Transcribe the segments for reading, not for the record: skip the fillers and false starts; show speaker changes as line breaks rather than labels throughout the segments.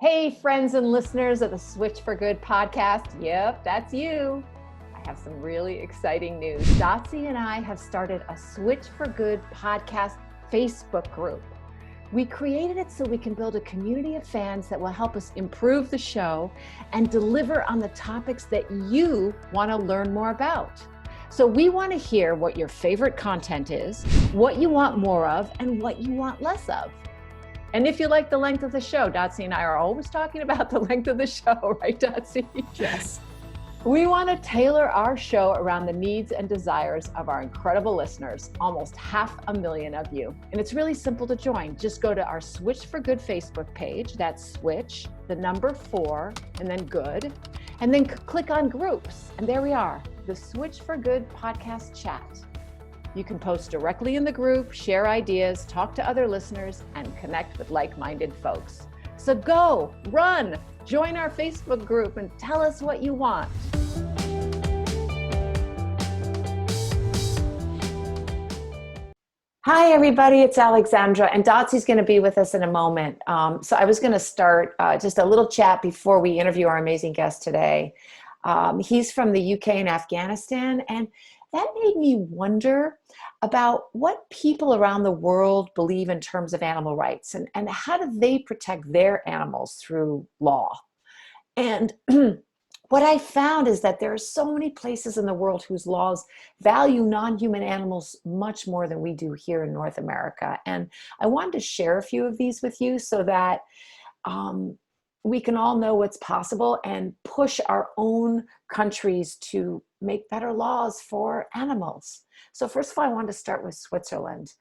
Hey, friends and listeners of the Switch for Good podcast. Yep, that's you. I have some really exciting news. Dotsie and I have started a Switch for Good podcast Facebook group. We created it so we can build a community of fans that will help us improve the show and deliver on the topics that you want to learn more about. So we want to hear what your favorite content is, what you want more of, and what you want less of. And if you like the length of the show, Dotsie and I are always talking about the length of the show, right, Dotsie?
Yes.
We want to tailor our show around the needs and desires of our incredible listeners, almost 500,000 of you. And it's really simple to join. Just go to our Switch for Good Facebook page. That's Switch, the number 4, and then Good. And then click on groups. And there we are, the Switch for Good podcast chat. You can post directly in the group, share ideas, talk to other listeners, and connect with like-minded folks. So go, run, join our Facebook group and tell us what you want. Hi, everybody. It's Alexandra, and Dotsie's going to be with us in a moment. So I was going to start just a little chat before we interview our amazing guest today. He's from the UK and Afghanistan, and that made me wonder about what people around the world believe in terms of animal rights and how do they protect their animals through law. And what I found is that there are so many places in the world whose laws value non-human animals much more than we do here in North America. And I wanted to share a few of these with you so that we can all know what's possible and push our own countries to make better laws for animals. So first of all, I wanted to start with Switzerland.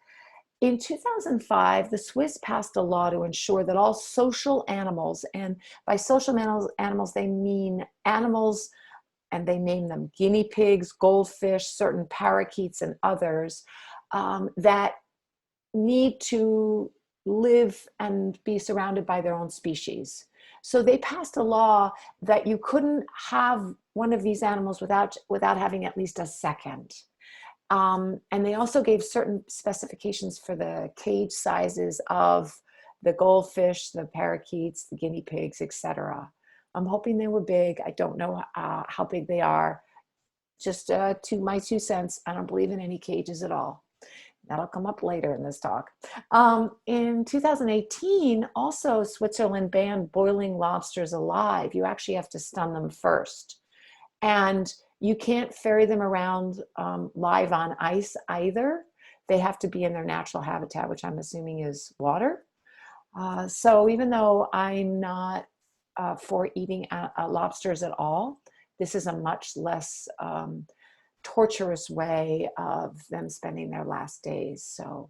In 2005, the Swiss passed a law to ensure that all social animals, and by social animals, they mean animals, and they name them guinea pigs, goldfish, certain parakeets, and others, that need to live and be surrounded by their own species. So they passed a law that you couldn't have one of these animals without having at least a second. And they also gave certain specifications for the cage sizes of the goldfish, the parakeets, the guinea pigs, etc. I'm hoping they were big. I don't know how big they are. Just my 2 cents, I don't believe in any cages at all. That'll come up later in this talk. In 2018, also Switzerland banned boiling lobsters alive. You actually have to stun them first. And you can't ferry them around live on ice either. They have to be in their natural habitat, which I'm assuming is water. So even though I'm not for eating lobsters at all, this is a much less torturous way of them spending their last days. So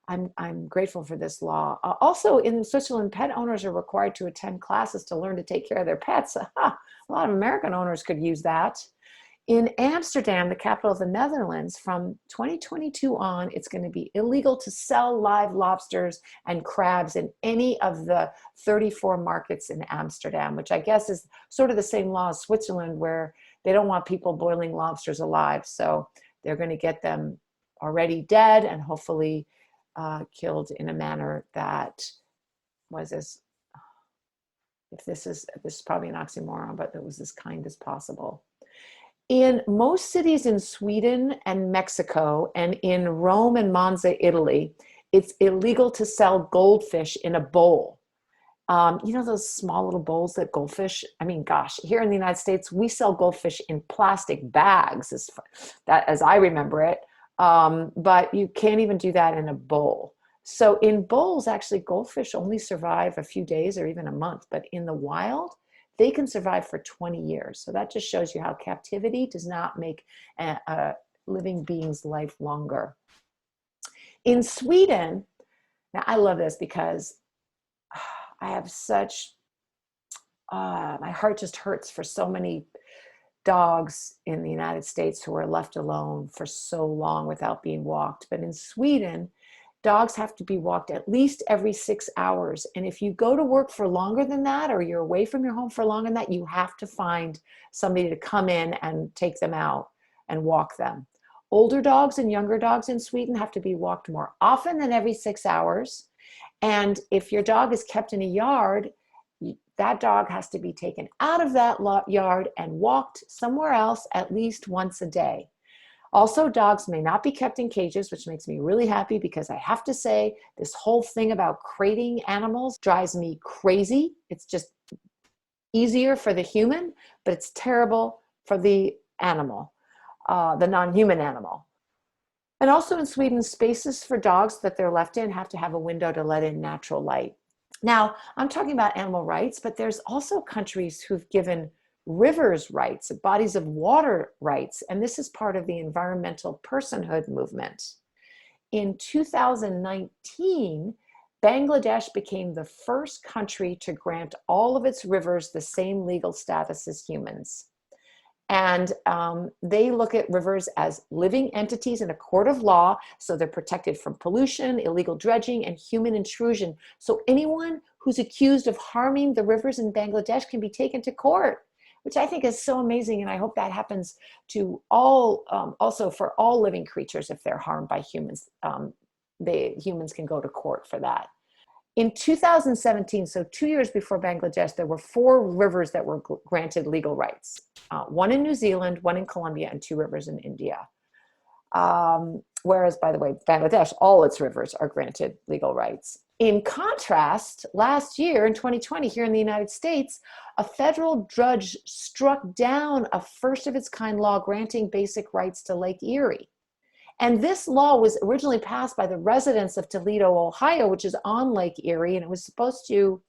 I'm grateful for this law. Also in Switzerland, pet owners are required to attend classes to learn to take care of their pets. A lot of American owners could use that. In Amsterdam, the capital of the Netherlands, from 2022 on, it's going to be illegal to sell live lobsters and crabs in any of the 34 markets in Amsterdam, which I guess is sort of the same law as Switzerland, where they don't want people boiling lobsters alive. So they're going to get them already dead and hopefully killed in a manner that was this is probably an oxymoron, but that was as kind as possible. In most cities in Sweden and Mexico and in Rome and Monza, Italy, it's illegal to sell goldfish in a bowl. You know those small little bowls that goldfish, I mean, gosh, here in the United States, we sell goldfish in plastic bags, as I remember it, but you can't even do that in a bowl. So in bowls, actually, goldfish only survive a few days or even a month, but in the wild, they can survive for 20 years. So that just shows you how captivity does not make a living being's life longer. In Sweden, now I love this because I have such, my heart just hurts for so many dogs in the United States who are left alone for so long without being walked. But in Sweden, dogs have to be walked at least every 6 hours. And if you go to work for longer than that, or you're away from your home for longer than that, you have to find somebody to come in and take them out and walk them. Older dogs and younger dogs in Sweden have to be walked more often than every 6 hours. And if your dog is kept in a yard, that dog has to be taken out of that yard and walked somewhere else at least once a day. Also, dogs may not be kept in cages, which makes me really happy because I have to say this whole thing about crating animals drives me crazy. It's just easier for the human, but it's terrible for the animal, the non-human animal. And also in Sweden, spaces for dogs that they're left in have to have a window to let in natural light. Now, I'm talking about animal rights, but there's also countries who've given rivers rights, bodies of water rights, and this is part of the environmental personhood movement. In 2019, Bangladesh became the first country to grant all of its rivers the same legal status as humans. And they look at rivers as living entities in a court of law, so they're protected from pollution, illegal dredging, and human intrusion. So anyone who's accused of harming the rivers in Bangladesh can be taken to court, which I think is so amazing. And I hope that happens to all, also for all living creatures if they're harmed by humans. Humans can go to court for that. In 2017, so 2 years before Bangladesh, there were 4 rivers that were granted legal rights. One in New Zealand, one in Colombia, and 2 rivers in India. Whereas, by the way, Bangladesh, all its rivers are granted legal rights. In contrast, last year in 2020, here in the United States, a federal judge struck down a first of its kind law granting basic rights to Lake Erie. And this law was originally passed by the residents of Toledo, Ohio, which is on Lake Erie, and it was supposed to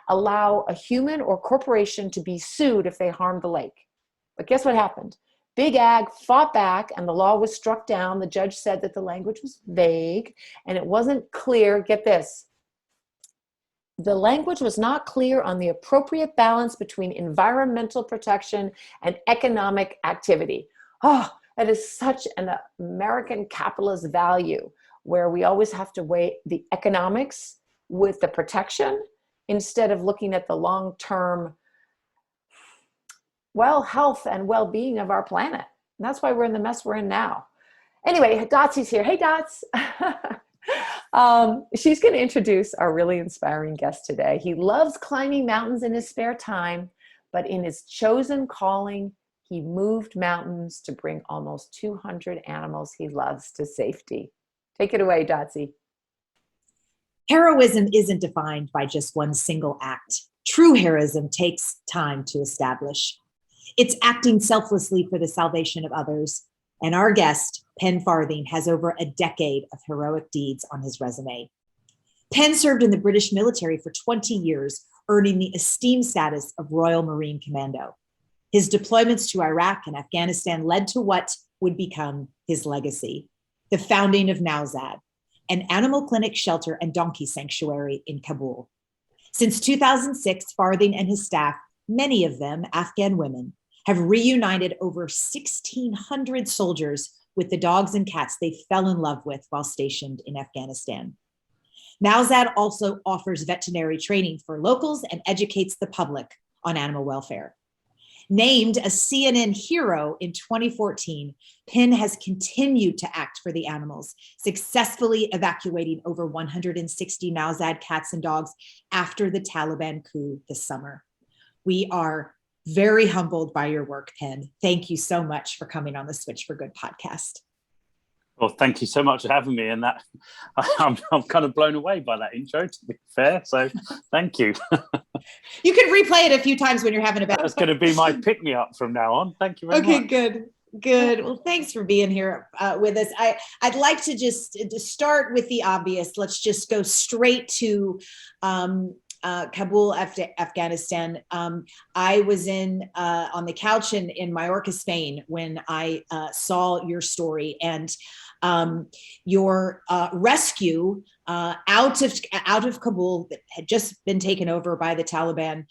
allow a human or corporation to be sued if they harmed the lake. But guess what happened? Big Ag fought back and the law was struck down. The judge said that the language was vague and it wasn't clear. Get this. The language was not clear on the appropriate balance between environmental protection and economic activity. Oh, that is such an American capitalist value where we always have to weigh the economics with the protection instead of looking at the long-term health and well-being of our planet. And that's why we're in the mess we're in now. Anyway, Dotsy's here. Hey, Dots. She's going to introduce our really inspiring guest today. He loves climbing mountains in his spare time, but in his chosen calling, he moved mountains to bring almost 200 animals he loves to safety. Take it away, Dotsy.
Heroism isn't defined by just one single act. True heroism takes time to establish. It's acting selflessly for the salvation of others. And our guest, Pen Farthing, has over a decade of heroic deeds on his resume. Pen served in the British military for 20 years, earning the esteemed status of Royal Marine Commando. His deployments to Iraq and Afghanistan led to what would become his legacy, the founding of Nowzad, an animal clinic, shelter, and donkey sanctuary in Kabul. Since 2006, Farthing and his staff, many of them Afghan women, have reunited over 1,600 soldiers with the dogs and cats they fell in love with while stationed in Afghanistan. Nowzad also offers veterinary training for locals and educates the public on animal welfare. Named a CNN hero in 2014, Pen has continued to act for the animals, successfully evacuating over 160 Nowzad cats and dogs after the Taliban coup this summer. We are very humbled by your work, Pen. Thank you so much for coming on the Switch for Good podcast.
Well, thank you so much for having me. And that I'm kind of blown away by that intro, to be fair. So thank you.
You can replay it a few times when you're having a bad.
That's going to be my pick me up from now on. Thank you very much.
Okay, good. Well, thanks for being here with us. I'd like to just start with the obvious. Let's just go straight to Kabul, Afghanistan. I was on the couch in Mallorca, Spain, when I saw your story, and your rescue out of Kabul that had just been taken over by the Taliban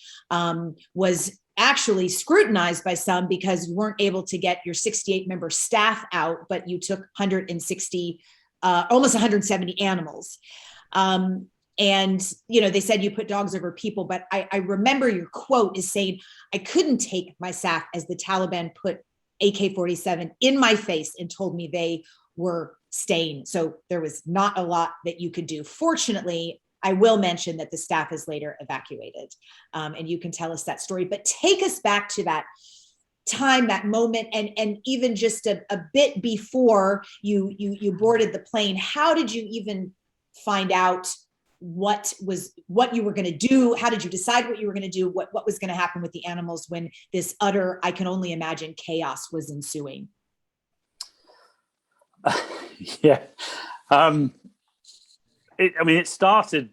was actually scrutinized by some because you weren't able to get your 68-member staff out, but you took 160, almost 170 animals. And, they said you put dogs over people, but I remember your quote is saying, I couldn't take my staff as the Taliban put AK-47 in my face and told me they were staying. So there was not a lot that you could do. Fortunately, I will mention that the staff is later evacuated, and you can tell us that story. But take us back to that time, that moment, and even just a bit before you boarded the plane. How did you even find out what you were going to do? How did you decide what you were going to do? What was going to happen with the animals when this utter, I can only imagine, chaos was ensuing?
Yeah. It started,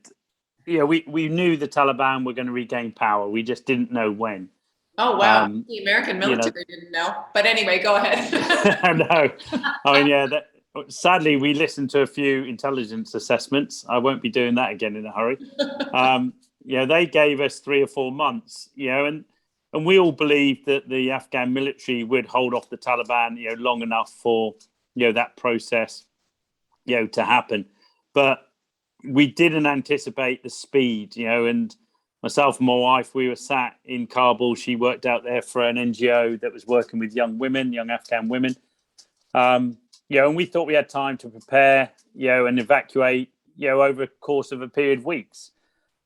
we knew the Taliban were going to regain power. We just didn't know when.
Oh, wow. The American military didn't know. But anyway, go ahead.
No. Sadly, we listened to a few intelligence assessments. I won't be doing that again in a hurry. They gave us 3 or 4 months, and we all believed that the Afghan military would hold off the Taliban, long enough for, that process, to happen. But we didn't anticipate the speed, and myself and my wife, we were sat in Kabul. She worked out there for an NGO that was working with young Afghan women. And we thought we had time to prepare, and evacuate, over a course of a period of weeks,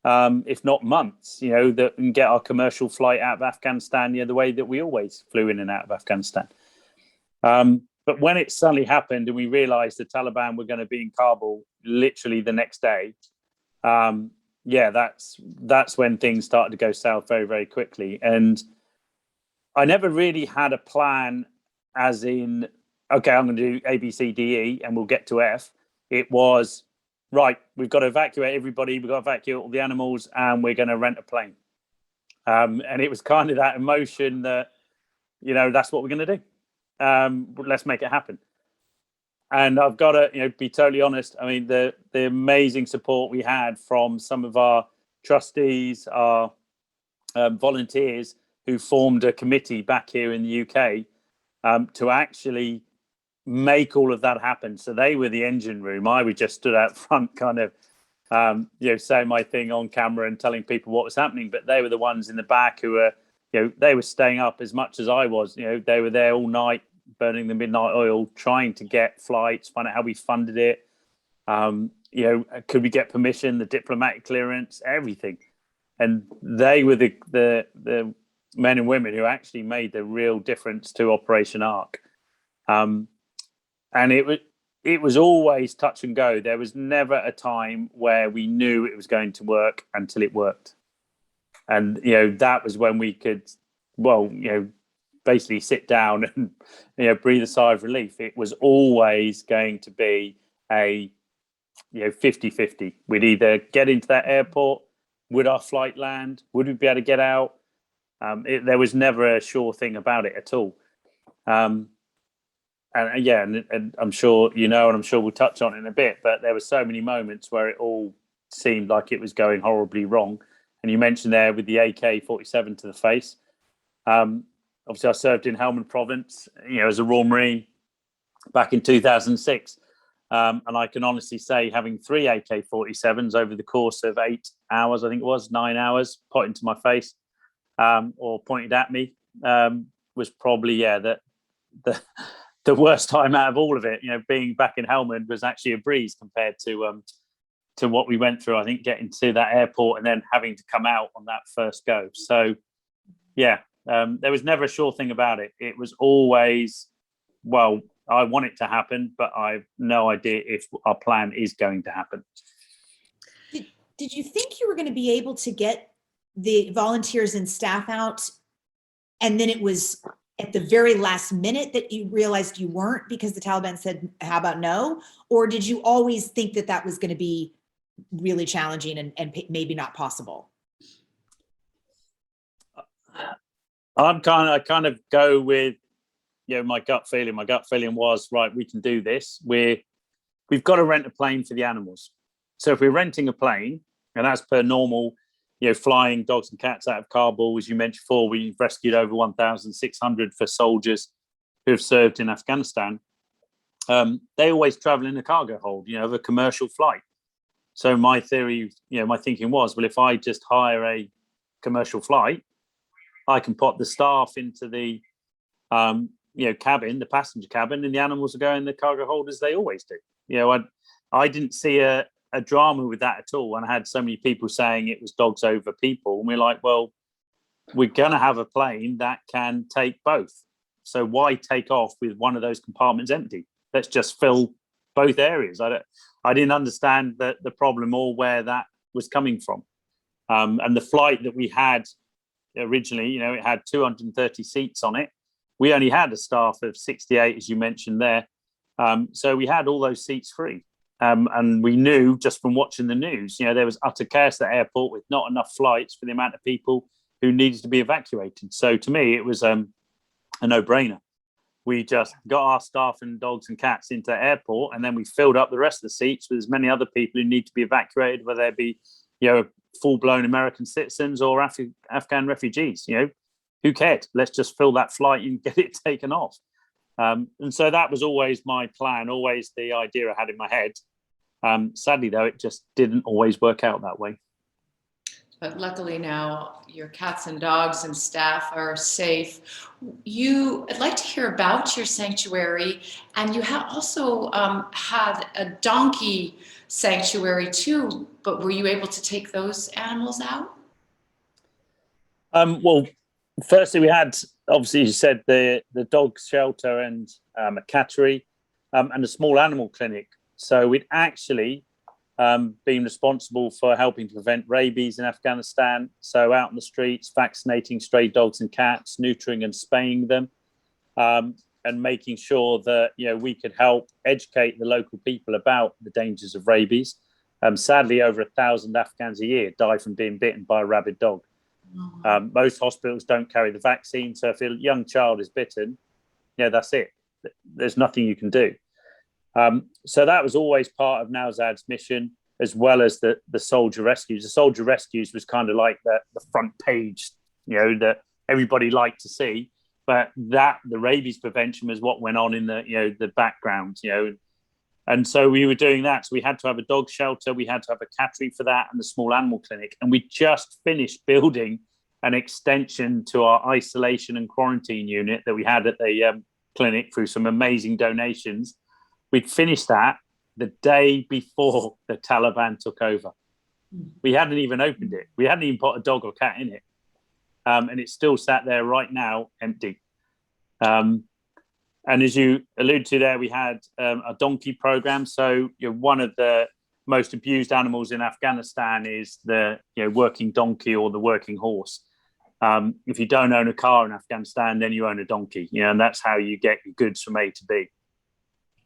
if not months, and get our commercial flight out of Afghanistan, the way that we always flew in and out of Afghanistan. But when it suddenly happened and we realized the Taliban were going to be in Kabul literally the next day, that's when things started to go south very, very quickly. And I never really had a plan as in, okay, I'm going to do A, B, C, D, E, and we'll get to F. It was, right, we've got to evacuate everybody. We've got to evacuate all the animals, and we're going to rent a plane. And it was kind of that emotion that, that's what we're going to do. Let's make it happen. And I've got to, be totally honest. I mean, the amazing support we had from some of our trustees, our volunteers who formed a committee back here in the UK to actually make all of that happen. So they were the engine room. I was just stood out front, kind of, saying my thing on camera and telling people what was happening. But they were the ones in the back who were, they were staying up as much as I was. They were there all night, burning the midnight oil, trying to get flights, find out how we funded it. Could we get permission, the diplomatic clearance, everything. And they were the men and women who actually made the real difference to Operation Ark. And it was always touch and go. There was never a time where we knew it was going to work until it worked. And, that was when we could, basically sit down and, breathe a sigh of relief. It was always going to be a, 50-50. We'd either get into that airport, would our flight land, would we be able to get out? There was never a sure thing about it at all. And I'm sure and I'm sure we'll touch on it in a bit, but there were so many moments where it all seemed like it was going horribly wrong. And you mentioned there with the AK-47 to the face. Obviously, I served in Helmand Province, as a Royal Marine back in 2006. And I can honestly say having 3 AK-47s over the course of 8 hours, I think it was 9 hours, pointing to my face or pointed at me was probably, the worst time out of all of it. Being back in Helmand was actually a breeze compared to what we went through, I think, getting to that airport and then having to come out on that first go. So, there was never a sure thing about it. It was always, I want it to happen, but I have no idea if our plan is going to happen.
Did you think you were going to be able to get the volunteers and staff out, and then it was at the very last minute that you realized you weren't because the Taliban said, how about no? Or did you always think that was going to be really challenging and maybe not possible?
I kind of go with, my gut feeling. My gut feeling was, right, we can do this. We've got to rent a plane for the animals. So if we're renting a plane, and as per normal, flying dogs and cats out of Kabul, as you mentioned before, we've rescued over 1,600 for soldiers who have served in Afghanistan. They always travel in a cargo hold, of a commercial flight. So my theory, my thinking was, well, if I just hire a commercial flight, I can put the staff into the, cabin, the passenger cabin, and the animals will go in the cargo hold as they always do. I didn't see a a drama with that at all. And I had so many people saying it was dogs over people. And we're like, well, we're going to have a plane that can take both. So why take off with one of those compartments empty? Let's just fill both areas. I didn't understand the problem or where that was coming from. And the flight that we had originally, it had 230 seats on it. We only had a staff of 68, as you mentioned there. So we had all those seats free. And we knew just from watching the news, there was utter chaos at the airport with not enough flights for the amount of people who needed to be evacuated. So to me, it was a no-brainer. We just got our staff and dogs and cats into the airport, and then we filled up the rest of the seats with as many other people who need to be evacuated, whether they be, full-blown American citizens or Afghan refugees. Who cared? Let's just fill that flight and get it taken off. And so that was always my plan, always the idea I had in my head. Sadly, though, it just didn't always work out that way.
But luckily now your cats and dogs and staff are safe. I'd like to hear about your sanctuary, and you have also had a donkey sanctuary too, but were you able to take those animals out?
Well, firstly, we had, obviously, you said the dog shelter and a cattery and a small animal clinic. So we'd actually been responsible for helping to prevent rabies in Afghanistan. So out in the streets, vaccinating stray dogs and cats, neutering and spaying them, and making sure that we could help educate the local people about the dangers of rabies. Sadly, over 1,000 Afghans a year die from being bitten by a rabid dog. Most hospitals don't carry the vaccine, so if a young child is bitten, that's it. There's nothing you can do. So that was always part of Nowzad's mission, as well as the soldier rescues. The soldier rescues was kind of like the front page, that everybody liked to see. But the rabies prevention was what went on in the background, And so we were doing that. So we had to have a dog shelter, we had to have a cattery for that, and the small animal clinic. And we just finished building an extension to our isolation and quarantine unit that we had at the clinic through some amazing donations. We'd finished that the day before the Taliban took over. We hadn't even opened it. We hadn't even put a dog or cat in it. And it's still sat there right now, empty. And as you alluded to there, we had a donkey program. So one of the most abused animals in Afghanistan is the working donkey or the working horse. If you don't own a car in Afghanistan, then you own a donkey, and that's how you get your goods from A to B.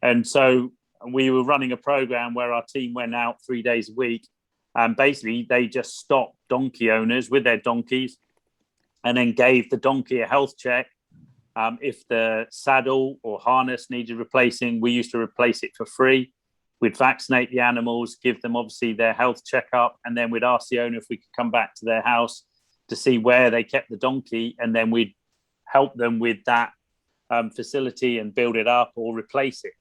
And so we were running a program where our team went out 3 days a week, and basically they just stopped donkey owners with their donkeys and then gave the donkey a health check. If the saddle or harness needed replacing, we used to replace it for free. We'd vaccinate the animals, give them obviously their health checkup, and then we'd ask the owner if we could come back to their house to see where they kept the donkey, and then we'd help them with that facility and build it up or replace it.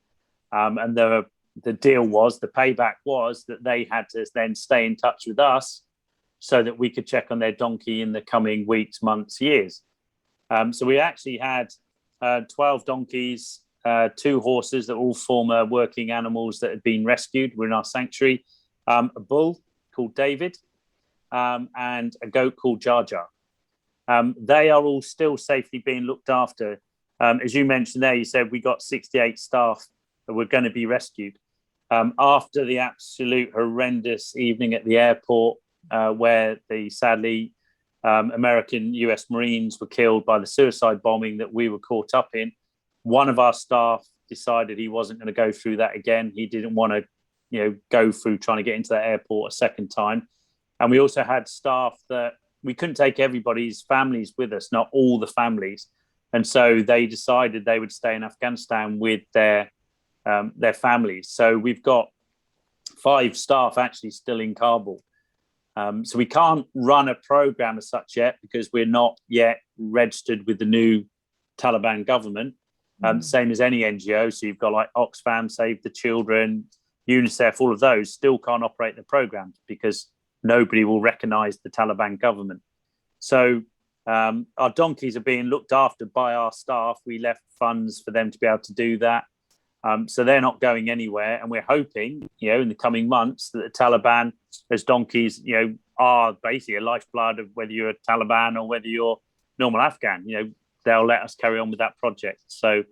And the deal was, the payback was that they had to then stay in touch with us so that we could check on their donkey in the coming weeks, months, years. So we actually had 12 donkeys, 2 horses that all former working animals that had been rescued were in our sanctuary, a bull called David, and a goat called Jar Jar. They are all still safely being looked after. As you mentioned there, you said we got 68 staff that were going to be rescued. After the absolute horrendous evening at the airport, where sadly American US Marines were killed by the suicide bombing that we were caught up in, one of our staff decided he wasn't going to go through that again. He didn't want to, go through trying to get into that airport a second time. And we also had staff that we couldn't take everybody's families with us, not all the families. And so they decided they would stay in Afghanistan with their families. So we've got 5 staff actually still in Kabul. So we can't run a program as such yet because we're not yet registered with the new Taliban government, same as any NGO. So you've got like Oxfam, Save the Children, UNICEF, all of those still can't operate the programs because nobody will recognize the Taliban government. So our donkeys are being looked after by our staff. We left funds for them to be able to do that. So they're not going anywhere. And we're hoping, in the coming months that the Taliban, as donkeys, are basically a lifeblood of whether you're a Taliban or whether you're normal Afghan, they'll let us carry on with that project. So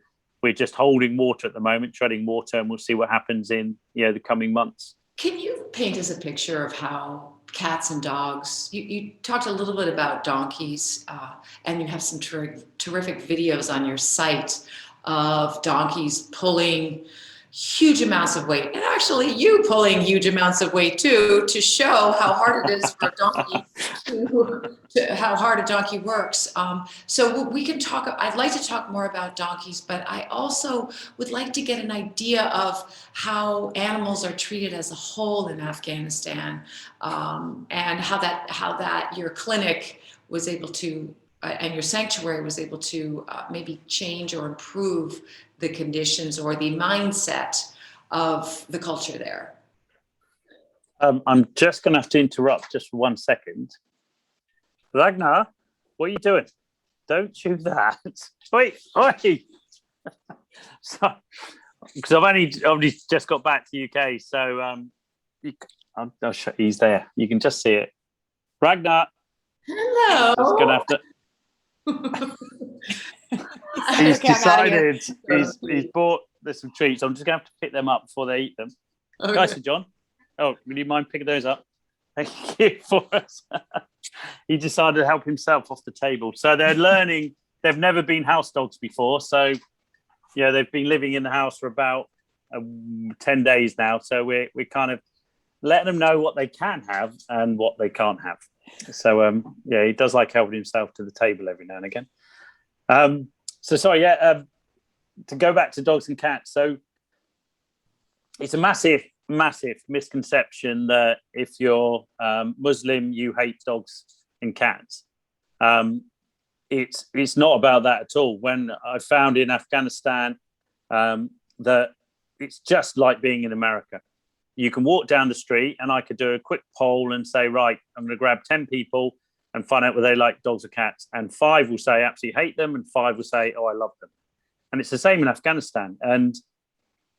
we're just holding water at the moment, treading water, and we'll see what happens in, the coming months.
Can you paint us a picture of how cats and dogs, you talked a little bit about donkeys, and you have some terrific videos on your site of donkeys pulling huge amounts of weight, and actually you pulling huge amounts of weight too, to show how hard it is for a donkey how hard a donkey works. So we can talk, I'd like to talk more about donkeys, but I also would like to get an idea of how animals are treated as a whole in Afghanistan, and how that your clinic was able to and your sanctuary was able to maybe change or improve the conditions or the mindset of the culture there.
I'm just going to have to interrupt just for 1 second. Ragnar, what are you doing? Don't do that. Wait. So, because I've only just got back to the UK, so he's there. You can just see it. Ragnar.
Hello.
Just going to have to. He's decided he's bought there's some treats. I'm just gonna have to pick them up before they eat them. Okay. Guys, John. Oh, would you mind picking those up? Thank you for us. He decided to help himself off the table. So they're learning. They've never been house dogs before. So they've been living in the house for about 10 days now. So we're kind of letting them know what they can have and what they can't have. So he does like helping himself to the table every now and again. To go back to dogs and cats. So it's a massive misconception that if you're Muslim, you hate dogs and cats. It's not about that at all. When I found in Afghanistan that it's just like being in America. You can walk down the street and I could do a quick poll and say, right, I'm going to grab 10 people and find out whether they like dogs or cats. And 5 will say I absolutely hate them, and 5 will say, oh, I love them. And it's the same in Afghanistan. And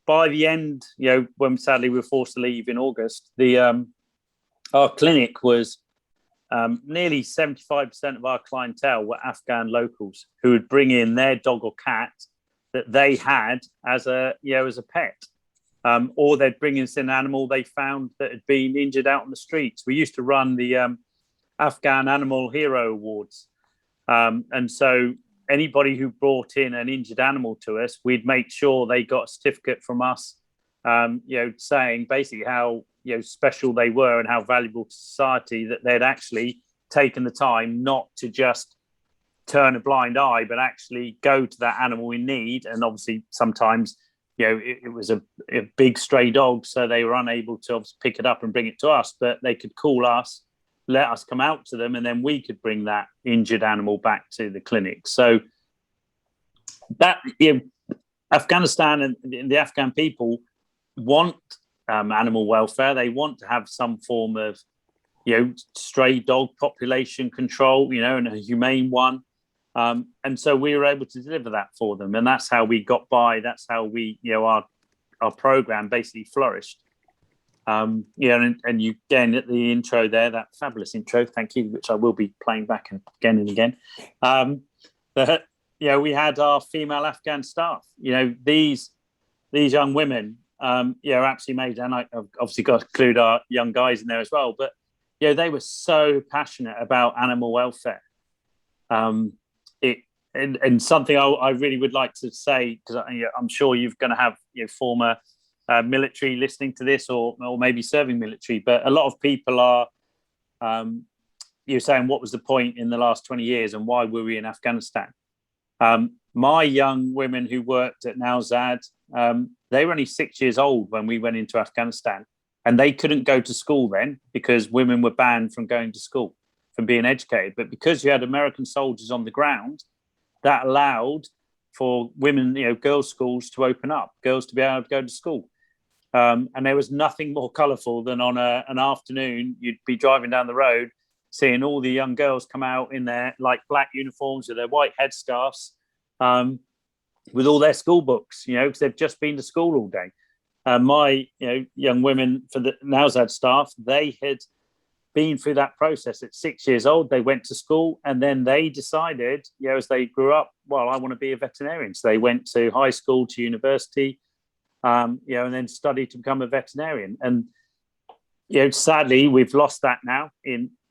by the end, when sadly we were forced to leave in August, our clinic was nearly 75% of our clientele were Afghan locals who would bring in their dog or cat that they had as a pet. Or they'd bring in an animal they found that had been injured out on the streets. We used to run the Afghan Animal Hero Awards. And so anybody who brought in an injured animal to us, we'd make sure they got a certificate from us, saying basically how special they were and how valuable to society, that they'd actually taken the time not to just turn a blind eye, but actually go to that animal in need. And obviously sometimes it was a big stray dog, so they were unable to obviously pick it up and bring it to us, but they could call us, let us come out to them, and then we could bring that injured animal back to the clinic. So that Afghanistan and the Afghan people want animal welfare. They want to have some form of stray dog population control, and a humane one. And so we were able to deliver that for them, and that's how we got by. That's how we, our program basically flourished. And you again at the intro there, that fabulous intro, thank you, which I will be playing back again and again. But we had our female Afghan staff. These young women, absolutely made, and I've obviously got to include our young guys in there as well. But they were so passionate about animal welfare. And something I really would like to say, because I'm sure you're going to have former military listening to this, or maybe serving military, but a lot of people are saying, what was the point in the last 20 years and why were we in Afghanistan? My young women who worked at Nowzad, they were only 6 years old when we went into Afghanistan, and they couldn't go to school then because women were banned from going to school, from being educated. But because you had American soldiers on the ground, that allowed for women, girls' schools to open up, girls to be able to go to school. And there was nothing more colourful than on an afternoon, you'd be driving down the road, seeing all the young girls come out in their like black uniforms with their white headscarves, with all their school books, because they've just been to school all day. My young women for the Nowzad staff, they had been through that process at 6 years old. They went to school, and then they decided, as they grew up, well, I want to be a veterinarian. So they went to high school, to university, and then studied to become a veterinarian. And sadly, we've lost that now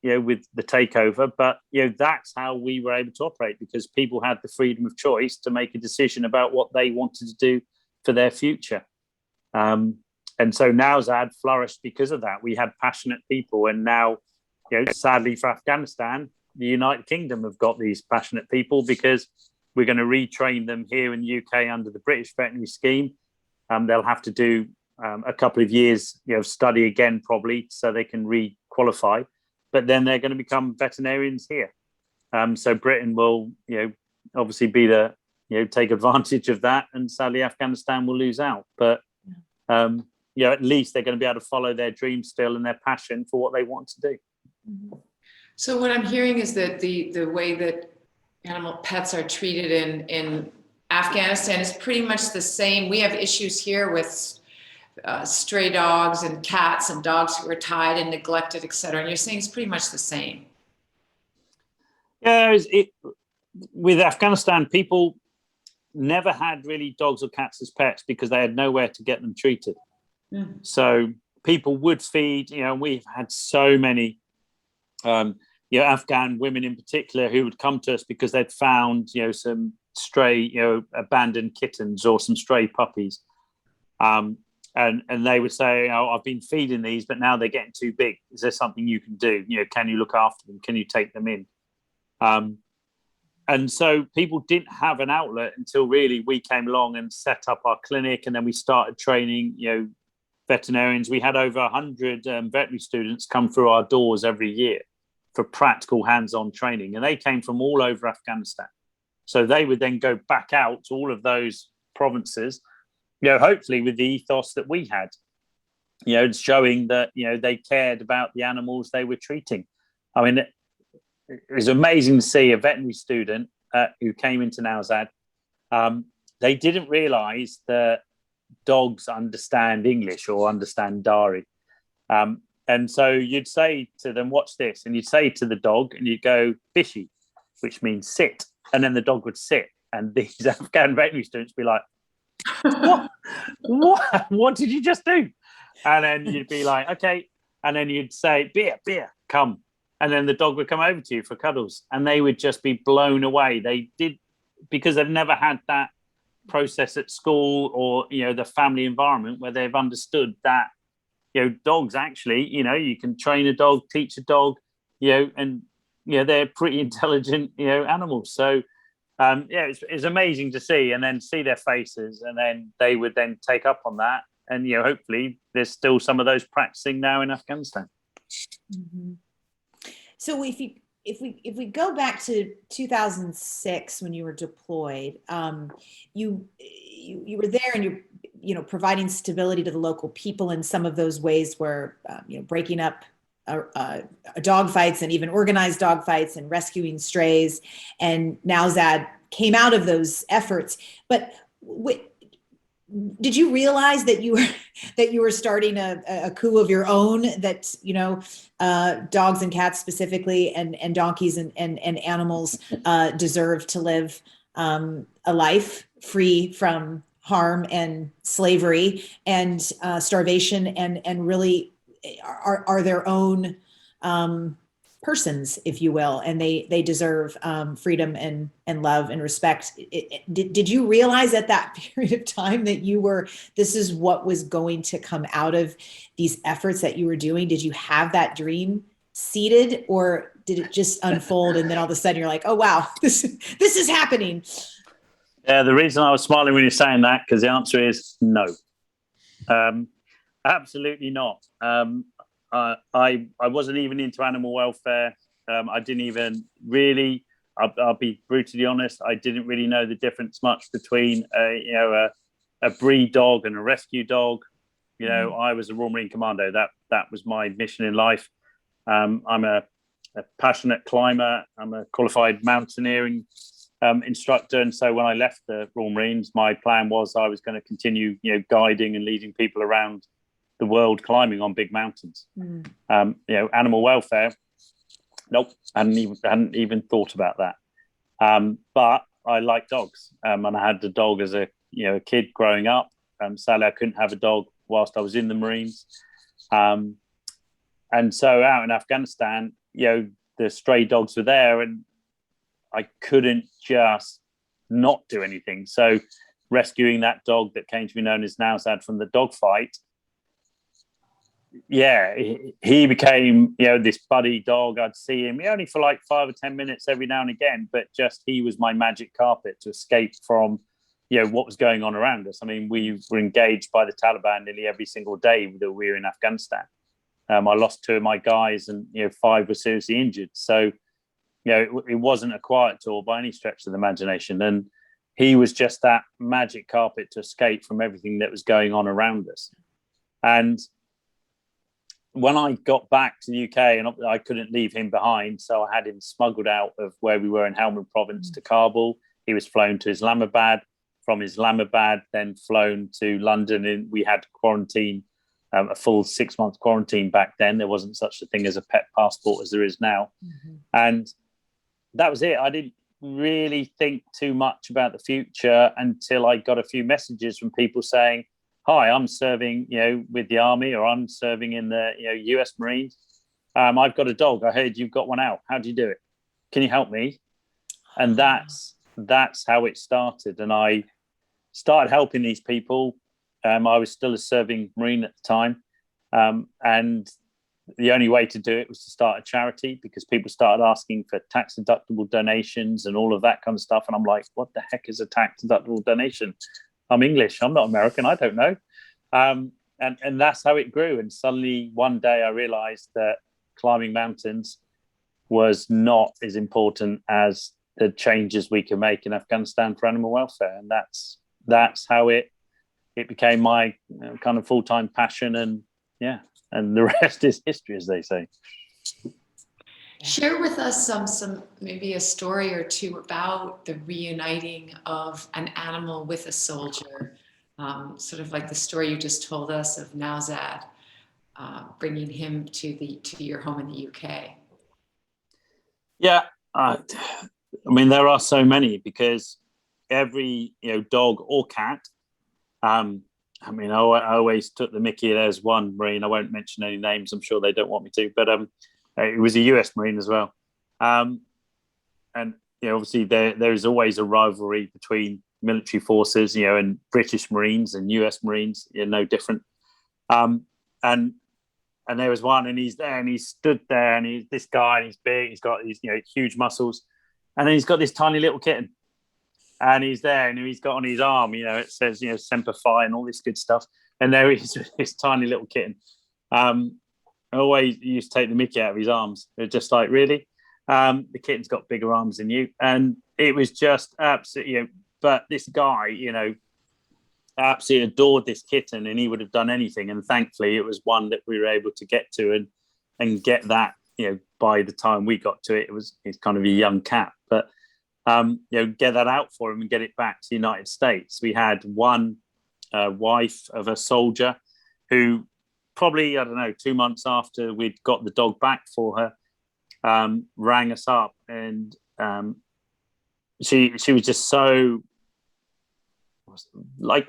with the takeover. But that's how we were able to operate, because people had the freedom of choice to make a decision about what they wanted to do for their future. And so Nowzad flourished because of that. We had passionate people, and now, sadly for Afghanistan, the United Kingdom have got these passionate people, because we're going to retrain them here in the UK under the British veterinary scheme. They'll have to do a couple of years, study again probably, so they can re-qualify. But then they're going to become veterinarians here. So Britain will, obviously be take advantage of that, and sadly Afghanistan will lose out. But at least they're going to be able to follow their dream still and their passion for what they want to do.
So what I'm hearing is that the way that animal pets are treated in Afghanistan is pretty much the same. We have issues here with stray dogs and cats and dogs who are tied and neglected, et cetera. And you're saying it's pretty much the same.
Yeah, with Afghanistan, people never had really dogs or cats as pets because they had nowhere to get them treated. So people would feed, and we've had so many, Afghan women in particular who would come to us because they'd found, some stray, abandoned kittens or some stray puppies. And they would say, I've been feeding these, but now they're getting too big. Is there something you can do? Can you look after them? Can you take them in? And so people didn't have an outlet until really we came along and set up our clinic, and then we started training, veterinarians. We had over 100 veterinary students come through our doors every year for practical hands-on training, and they came from all over Afghanistan. So they would then go back out to all of those provinces, hopefully with the ethos that we had, showing that, they cared about the animals they were treating. I mean, it was amazing to see a veterinary student who came into Nowzad. They didn't realize that dogs understand English or understand Dari. And so you'd say to them, watch this. And you'd say to the dog, and you'd go, fishy, which means sit. And then the dog would sit. And these Afghan veterinary students would be like, what did you just do? And then you'd be like, okay. And then you'd say, beer, come. And then the dog would come over to you for cuddles, and they would just be blown away. They did, because they've never had that process at school or, the family environment where they've understood that, dogs actually, you can train a dog, teach a dog, and, they're pretty intelligent, animals. So, it's amazing to see, and then see their faces, and then they would then take up on that. And, hopefully there's still some of those practicing now in Afghanistan.
Mm-hmm. So if we go back to 2006 when you were deployed, you were there, and you're providing stability to the local people, and some of those ways were breaking up dog fights, and even organized dog fights, and rescuing strays. And Nowzad came out of those efforts. But did you realize that you were starting a coup of your own, that dogs and cats specifically, and donkeys and animals deserve to live a life free from harm and slavery and starvation, and really are their own persons, if you will, and they deserve freedom and love and respect. Did you realize at that period of time that this is what was going to come out of these efforts that you were doing? Did you have that dream seeded, or did it just unfold, and then all of a sudden you're like, oh wow, this is happening?
Yeah, the reason I was smiling when you're saying that, because the answer is no. Absolutely not. I wasn't even into animal welfare. I didn't even really, I'll be brutally honest, I didn't really know the difference much between a breed dog and a rescue dog. I was a Royal Marine Commando. That was my mission in life. I'm a passionate climber. I'm a qualified mountaineering instructor, and so when I left the Royal Marines, my plan was I was going to continue, guiding and leading people around the world climbing on big mountains. Animal welfare, nope, hadn't even thought about that. But I like dogs, and I had the dog as a kid growing up. Sadly, I couldn't have a dog whilst I was in the Marines, and so out in Afghanistan, the stray dogs were there, and I couldn't just not do anything. So rescuing that dog that came to be known as Nowzad from the dogfight, he became, this buddy dog. I'd see him only for like 5 or 10 minutes every now and again, but just he was my magic carpet to escape from, what was going on around us. I mean, we were engaged by the Taliban nearly every single day that we were in Afghanistan. I lost 2 of my guys, and 5 were seriously injured. So, it wasn't a quiet tour by any stretch of the imagination. And he was just that magic carpet to escape from everything that was going on around us. And when I got back to the UK, and I couldn't leave him behind, so I had him smuggled out of where we were in Helmand province to Kabul. He was flown to Islamabad. From Islamabad, then flown to London, and we had to quarantine, a full 6-month quarantine back then. There wasn't such a thing as a pet passport as there is now. And that was it. I didn't really think too much about the future until I got a few messages from people saying, hi, I'm serving, with the army, or I'm serving in the, US Marines. I've got a dog. I heard you've got one out. How do you do it? Can you help me? And that's how it started. And I started helping these people. I was still a serving Marine at the time. And the only way to do it was to start a charity, because people started asking for tax deductible donations and all of that kind of stuff. And I'm like, what the heck is a tax deductible donation? I'm English. I'm not American. I don't know. And that's how it grew. And suddenly one day I realized that climbing mountains was not as important as the changes we can make in Afghanistan for animal welfare. And that's how it became my kind of full-time passion. And the rest is history, as they say.
Share with us some maybe a story or two about the reuniting of an animal with a soldier, sort of like the story you just told us of Nowzad, bringing him to your home in the UK.
Yeah, I mean, there are so many, because every dog or cat. I mean, I always took the mickey. There's one Marine. I won't mention any names. I'm sure they don't want me to, but it was a US Marine as well. And obviously there is always a rivalry between military forces, and British Marines and US Marines, no different. And there was one, and he's there, and he stood there, and he's this guy, and he's big, he's got these huge muscles, and then he's got this tiny little kitten, and he's there, and he's got on his arm, it says Semper Fi and all this good stuff, and there he is with this tiny little kitten. I always used to take the mickey out of his arms. They're just like, really? The kitten's got bigger arms than you. And it was just absolutely, but this guy, absolutely adored this kitten, and he would have done anything. And thankfully it was one that we were able to get to and get that, by the time we got to it, it's kind of a young cat, but, get that out for him and get it back to the United States. We had one wife of a soldier who, probably, 2 months after we'd got the dog back for her, rang us up, and she was just so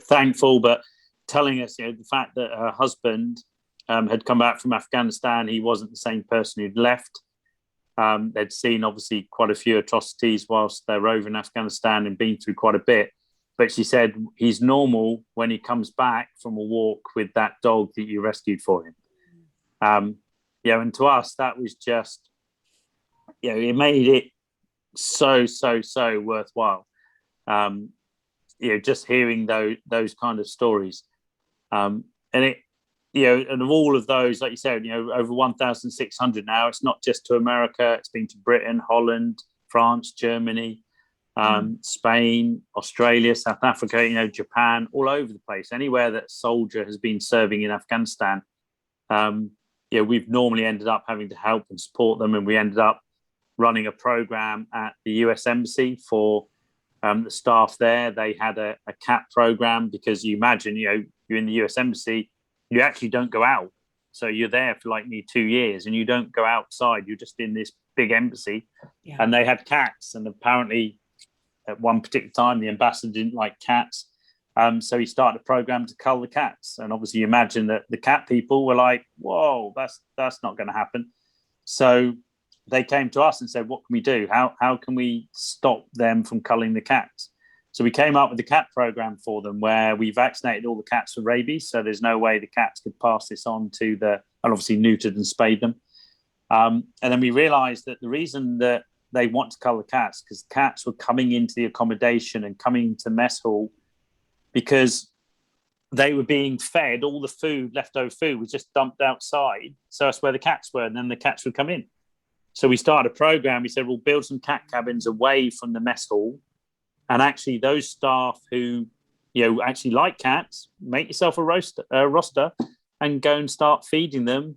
thankful, but telling us the fact that her husband had come back from Afghanistan. He wasn't the same person who'd left. They'd seen obviously quite a few atrocities whilst they're over in Afghanistan and been through quite a bit. But she said he's normal when he comes back from a walk with that dog that you rescued for him. And to us, that was just, it made it so worthwhile. Just hearing those kind of stories. And it, and of all of those, like you said, over 1,600 now. It's not just to America. It's been to Britain, Holland, France, Germany, Spain, Australia, South Africa, Japan, all over the place. Anywhere that a soldier has been serving in Afghanistan, we've normally ended up having to help and support them. And we ended up running a program at the US Embassy for The staff there, they had a cat program, because you imagine, you're in the US Embassy, you actually don't go out. So you're there for like nearly 2 years and you don't go outside. You're just in this big embassy. Yeah. And they had cats. And apparently at one particular time, the ambassador didn't like cats. So he started a program to cull the cats. And obviously you imagine that the cat people were like, whoa, that's not going to happen. So they came to us and said, what can we do? How can we stop them from culling the cats? So we came up with the cat program for them, where we vaccinated all the cats for rabies. So there's no way the cats could pass this on to and obviously neutered and spayed them. And then we realized that the reason that they want to cull the cats, because cats were coming into the accommodation and coming to mess hall, because they were being fed all the food, leftover food was just dumped outside. So that's where the cats were. And then the cats would come in. So we started a program. We said, we'll build some cat cabins away from the mess hall. And actually those staff who, actually like cats, make yourself a roster and go and start feeding them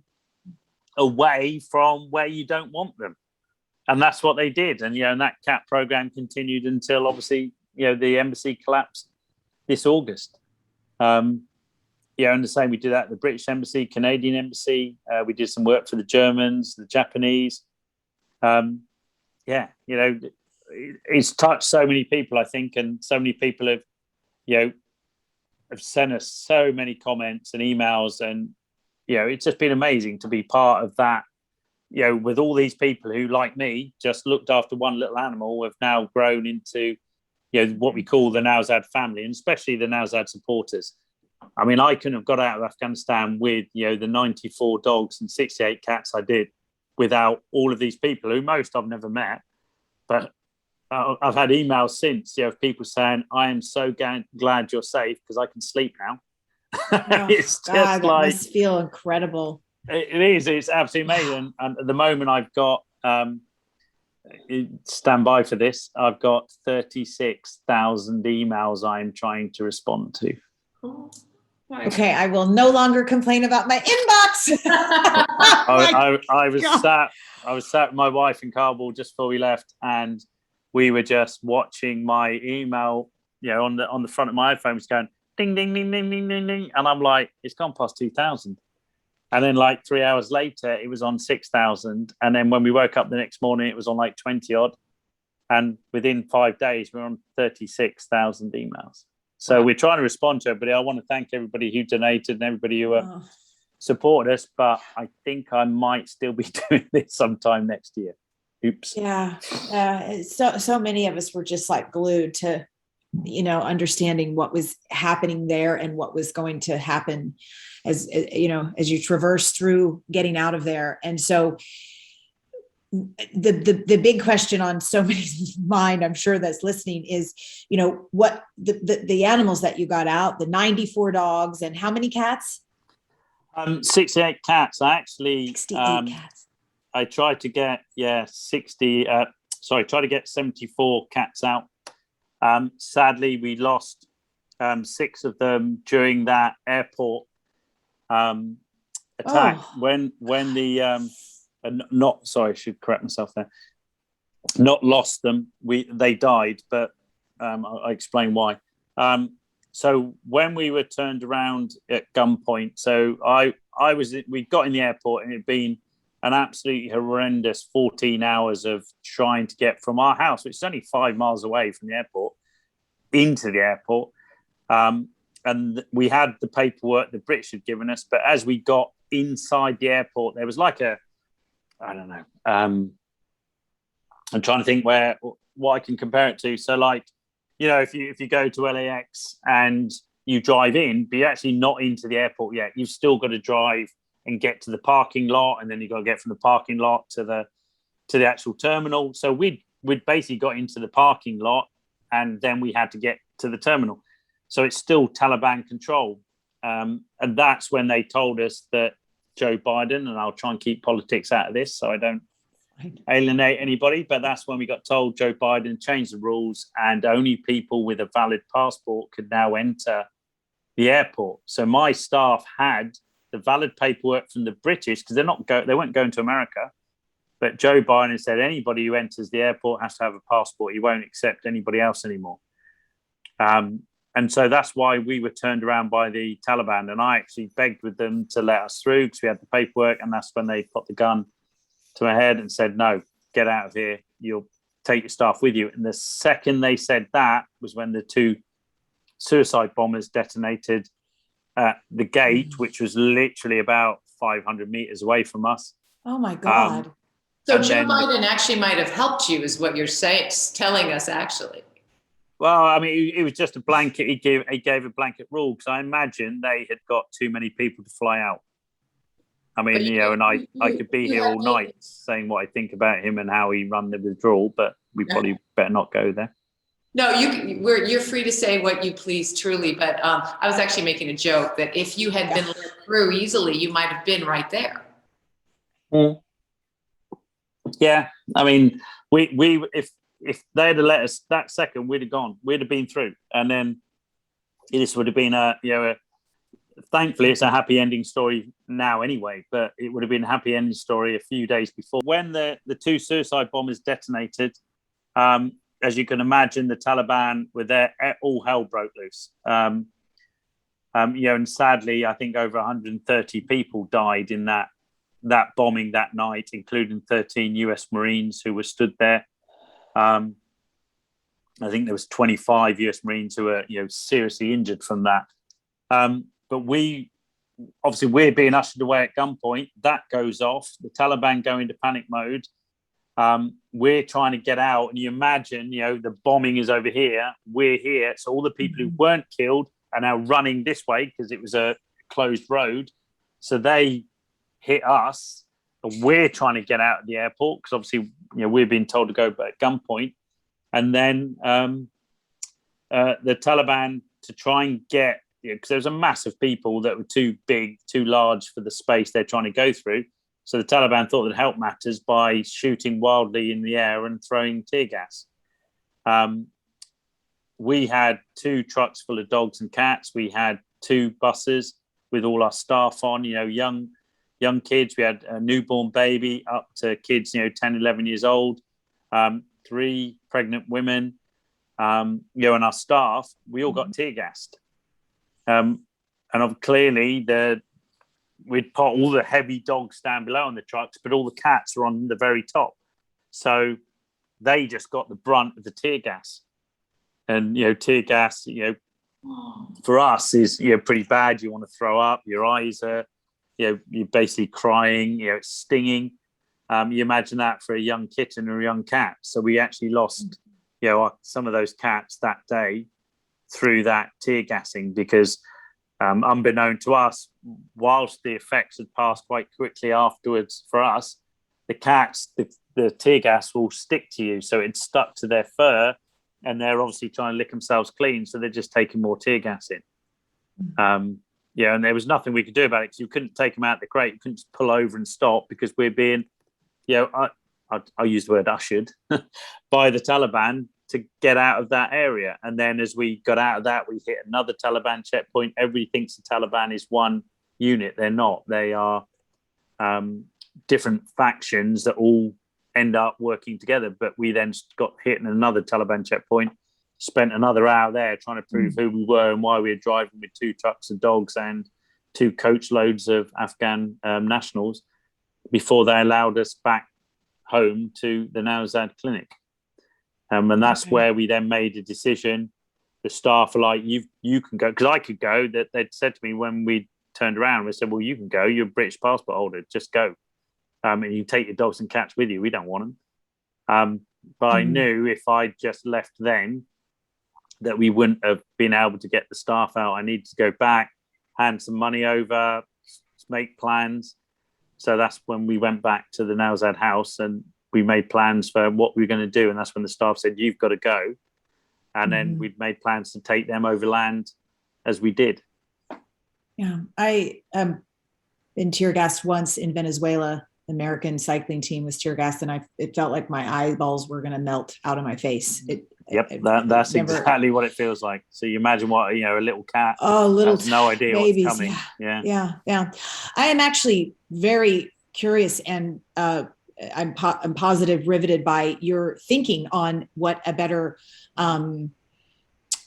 away from where you don't want them. And that's what they did. And, and that cat program continued until obviously, the embassy collapsed this August. And the same, we did that at the British Embassy, Canadian Embassy. We did some work for the Germans, the Japanese. It's touched so many people, I think, and so many people have sent us so many comments and emails, and it's just been amazing to be part of that. With all these people who, like me, just looked after one little animal, have now grown into what we call the Nowzad family, and especially the Nowzad supporters. I mean, I couldn't have got out of Afghanistan with the 94 dogs and 68 cats I did without all of these people, who most I've never met, but I've had emails since, of people saying, I am so glad you're safe because I can sleep now.
Oh,
it's just
God, that must feel incredible.
It is. It's absolutely amazing. And at the moment, I've got, stand by for this, I've got 36,000 emails I'm trying to respond to.
Oh,
okay, I will no longer complain about my inbox.
I was sat with my wife in Kabul just before we left, and we were just watching my email, on the front of my iPhone, was going ding, ding, ding, ding, ding, ding, ding. And I'm like, it's gone past 2,000. And then like 3 hours later, it was on 6,000. And then when we woke up the next morning, it was on like 20 odd. And within 5 days, we're on 36,000 emails. So we're trying to respond to everybody. I want to thank everybody who donated and everybody who supported us. But I think I might still be doing this sometime next year. Oops.
Yeah. So many of us were just like glued to, understanding what was happening there and what was going to happen as you traverse through getting out of there. And so the big question on so many mind, I'm sure that's listening, is, what the animals that you got out, the 94 dogs and how many cats?
68 cats. I actually,
68 cats.
I tried to get, 74 cats out. Sadly, we lost 6 of them during that airport attack. When the I should correct myself there. Not lost them. They died, but I explain why. So when we were turned around at gunpoint, so we got in the airport, and it'd been an absolutely horrendous 14 hours of trying to get from our house, which is only 5 miles away from the airport, into the airport. And we had the paperwork the British had given us, but as we got inside the airport, there was like I don't know. I'm trying to think what I can compare it to. So like, if you go to LAX and you drive in, but you're actually not into the airport yet, you've still got to drive and get to the parking lot, and then you got to get from the parking lot to the actual terminal. So we'd basically got into the parking lot, and then we had to get to the terminal. So it's still Taliban control. And that's when they told us that Joe Biden, and I'll try and keep politics out of this so I don't alienate anybody, but that's when we got told Joe Biden changed the rules, and only people with a valid passport could now enter the airport. So my staff had the valid paperwork from the British, because they weren't going to America. But Joe Biden said anybody who enters the airport has to have a passport. He won't accept anybody else anymore. And so that's why we were turned around by the Taliban. And I actually begged with them to let us through because we had the paperwork. And that's when they put the gun to my head and said, no, get out of here. You'll take your staff with you. And the second they said that was when the 2 suicide bombers detonated at the gate, which was literally about 500 meters away from us.
Oh my God.
So Joe Biden actually might have helped you, is what you're saying, telling us actually.
Well, I mean, it was just a blanket. He gave a blanket rule because I imagine they had got too many people to fly out. I mean, and I could be here all night saying what I think about him and how he run the withdrawal, but we probably better not go there.
No, you're free to say what you please, truly. But I was actually making a joke that if you had been let through easily, you might have been right there.
Mm. Yeah, I mean, we if they had let us that second, we'd have gone. We'd have been through, and then this would have been thankfully, it's a happy ending story now anyway, but it would have been a happy ending story a few days before. When the 2 suicide bombers detonated, as you can imagine, the Taliban were there, all hell broke loose. And sadly, I think over 130 people died in that bombing that night, including 13 US Marines who were stood there. I think there was 25 US Marines who were, seriously injured from that. But we're being ushered away at gunpoint. That goes off. The Taliban go into panic mode. We're trying to get out. And you imagine, the bombing is over here. We're here. So all the people who weren't killed are now running this way because it was a closed road. So they hit us. And we're trying to get out of the airport because obviously, we're being told to go at gunpoint. And then the Taliban, to try and get, because there was a mass of people that were too big, too large for the space they're trying to go through. So the Taliban thought they'd help matters by shooting wildly in the air and throwing tear gas. We had 2 trucks full of dogs and cats. We had 2 buses with all our staff on, young kids. We had a newborn baby up to kids, 10, 11 years old, 3 pregnant women, and our staff, we all got tear gassed. And clearly we'd put all the heavy dogs down below on the trucks, but all the cats are on the very top. So they just got the brunt of the tear gas. And, tear gas, for us is, pretty bad. You want to throw up, your eyes are, you're basically crying, it's stinging. You imagine that for a young kitten or a young cat. So we actually lost, some of those cats that day through that tear gassing because unbeknown to us, whilst the effects had passed quite quickly afterwards for us, the cats, the tear gas will stick to you. So it stuck to their fur and they're obviously trying to lick themselves clean. So they're just taking more tear gas in. And there was nothing we could do about it because you couldn't take them out of the crate. You couldn't just pull over and stop because we're being, I use the word ushered by the Taliban to get out of that area. And then as we got out of that, we hit another Taliban checkpoint. Everybody thinks the Taliban is one unit. They're not. They are different factions that all end up working together. But we then got hit in another Taliban checkpoint, spent another hour there trying to prove who we were and why we were driving with 2 trucks of dogs and 2 coach loads of Afghan nationals before they allowed us back home to the Nowzad clinic. And that's where we then made a decision. The staff are like, you can go, because I could go. That they'd said to me when we turned around, we said, well, you can go. You're a British passport holder. Just go. And you take your dogs and cats with you. We don't want them. But I knew if I just left then, that we wouldn't have been able to get the staff out. I needed to go back, hand some money over, make plans. So that's when we went back to the Nowzad house and we made plans for what we were going to do. And that's when the staff said, you've got to go. And then we'd made plans to take them overland as we did.
Yeah, I been tear gassed once in Venezuela. The American cycling team was tear gassed and it felt like my eyeballs were going to melt out of my face.
That's exactly what it feels like. So you imagine what, a little cat has no idea
babies.
What's coming.
Yeah. I am actually very curious and I'm positive, riveted by your thinking on what a better